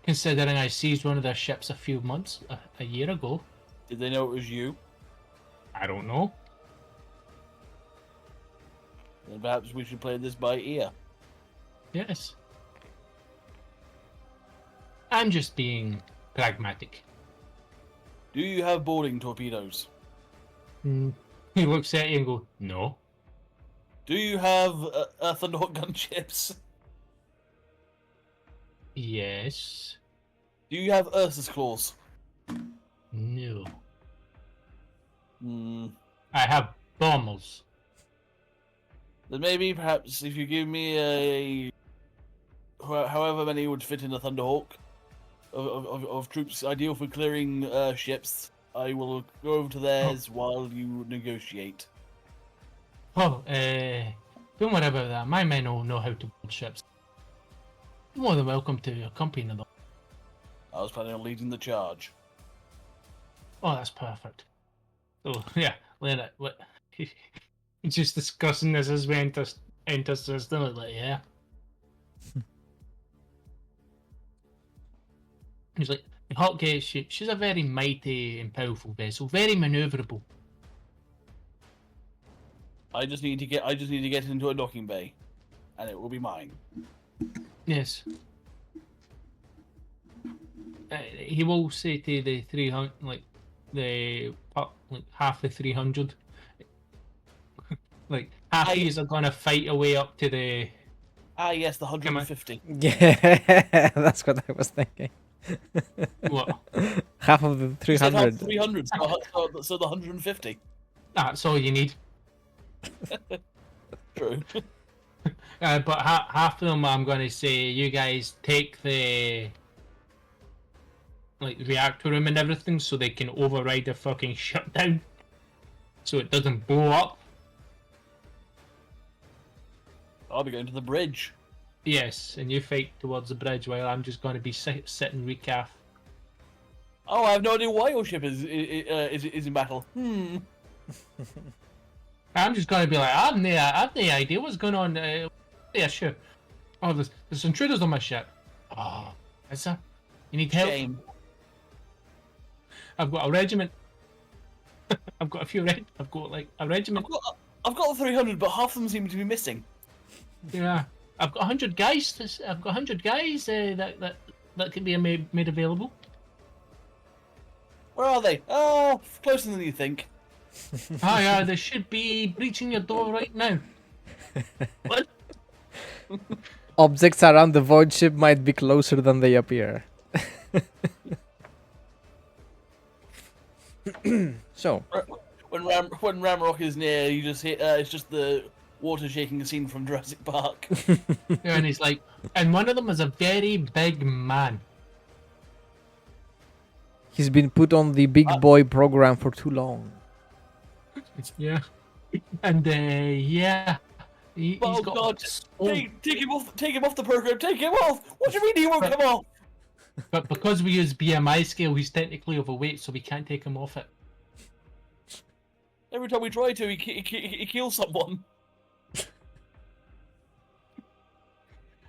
considering I seized one of their ships a year ago. Did they know it was you? I don't know. Then perhaps we should play this by ear. Yes. I'm just being pragmatic. Do you have boarding torpedoes? He looks at you and goes, "No." Do you have Thunderhawk gunships? Yes. Do you have Ursus claws? No. I I have bombers. Then maybe, perhaps, if you give me however many would fit in a Thunderhawk of troops ideal for clearing ships, I will go over to theirs while you negotiate. Oh, don't worry about that. My men all know how to board ships. You're more than welcome to accompany them. I was planning on leading the charge. Oh, that's perfect. Oh, yeah, Leonard, what? Just discussing this as we enter system, like, yeah. He's like, the Hawkeye, she's a very mighty and powerful vessel, very maneuverable. I just need to get into a docking bay, and it will be mine. Yes. He will say to the 300, like half the 300, like half of these are gonna fight away up to the. Ah, yes, the 150. Yeah, that's what I was thinking. What? Half of the You said half 300. 300, so the 150. That's all you need. True. But half of them, I'm gonna say, you guys take the reactor room and everything, so they can override the fucking shutdown, so it doesn't blow up. I'll be going to the bridge. Yes, and you fight towards the bridge while I'm just gonna be sitting recaf. Oh, I have no idea why your ship is in battle. I'm just gonna be like, I've no idea what's going on. Yeah, sure. Oh, there's intruders on my ship. Oh, is there? You need help? Shame. I've got a regiment. I've got a few I've got like a regiment. I've got the 300, but half of them seem to be missing. Yeah, I've got 100 guys. I've got 100 guys that can be made available. Where are they? Oh, closer than you think. Yeah, they should be breaching your door right now. What? Objects around the void ship might be closer than they appear. So, When Ramrock is near, you just hear it's just the water shaking scene from Jurassic Park. Yeah, and he's like, and one of them is a very big man. he's been put on the big boy program for too long. Yeah, and yeah, he's Oh got. God! Take him off! Take him off the program! Take him off! What do you mean he won't come off? But because we use BMI scale, he's technically overweight, so we can't take him off it. Every time we try to, he kills someone.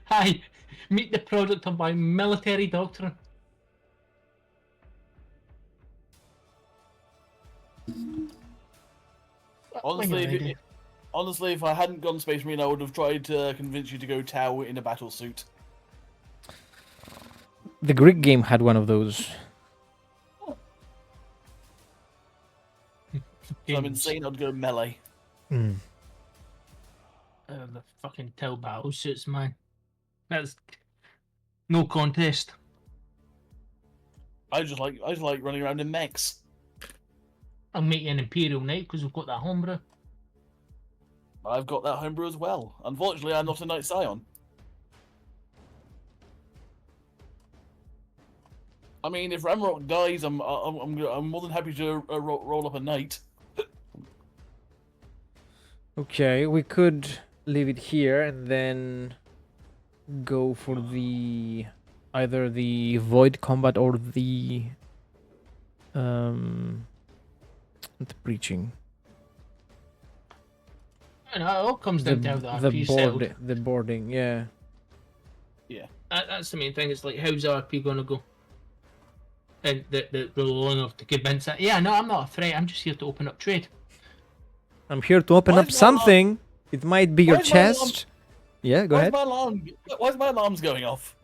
Hi, meet the product of my military doctrine. Honestly, if I hadn't gone Space Marine, I would have tried to convince you to go Tau in a battle suit. The Greek game had one of those. So I'm insane, I'd go melee. Mm. The fucking Tau battle suits, man. That's no contest. I just like running around in mechs. I'll make you an Imperial Knight because we've got that homebrew. I've got that homebrew as well. Unfortunately, I'm not a Knight Scion. I mean, if Ramrock dies, I'm more than happy to roll up a Knight. Okay, we could leave it here and then go for the either the void combat or the breaching. And it all comes down to how the RP settled. The boarding, yeah. Yeah. That's the main thing. It's like, how's RP gonna go? And the long enough to convince that. Yeah, no, I'm not a threat. I'm just here to open up trade. I'm here to open Why up is my something. It might be your Why is my alarm- chest. Yeah, go ahead. Why is my alarms going off?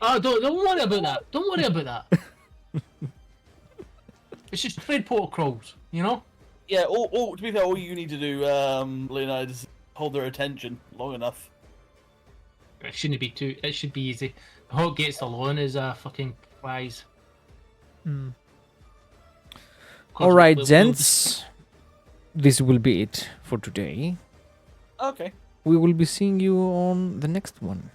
Oh, don't worry about that. Don't worry about that. It's just trade protocols, you know? Yeah, to be fair, all you need to do, Leonard, is hold their attention long enough. It shouldn't be too. It should be easy. Hot Gates alone is a fucking prize. All right, gents. This will be it for today. Okay. We will be seeing you on the next one.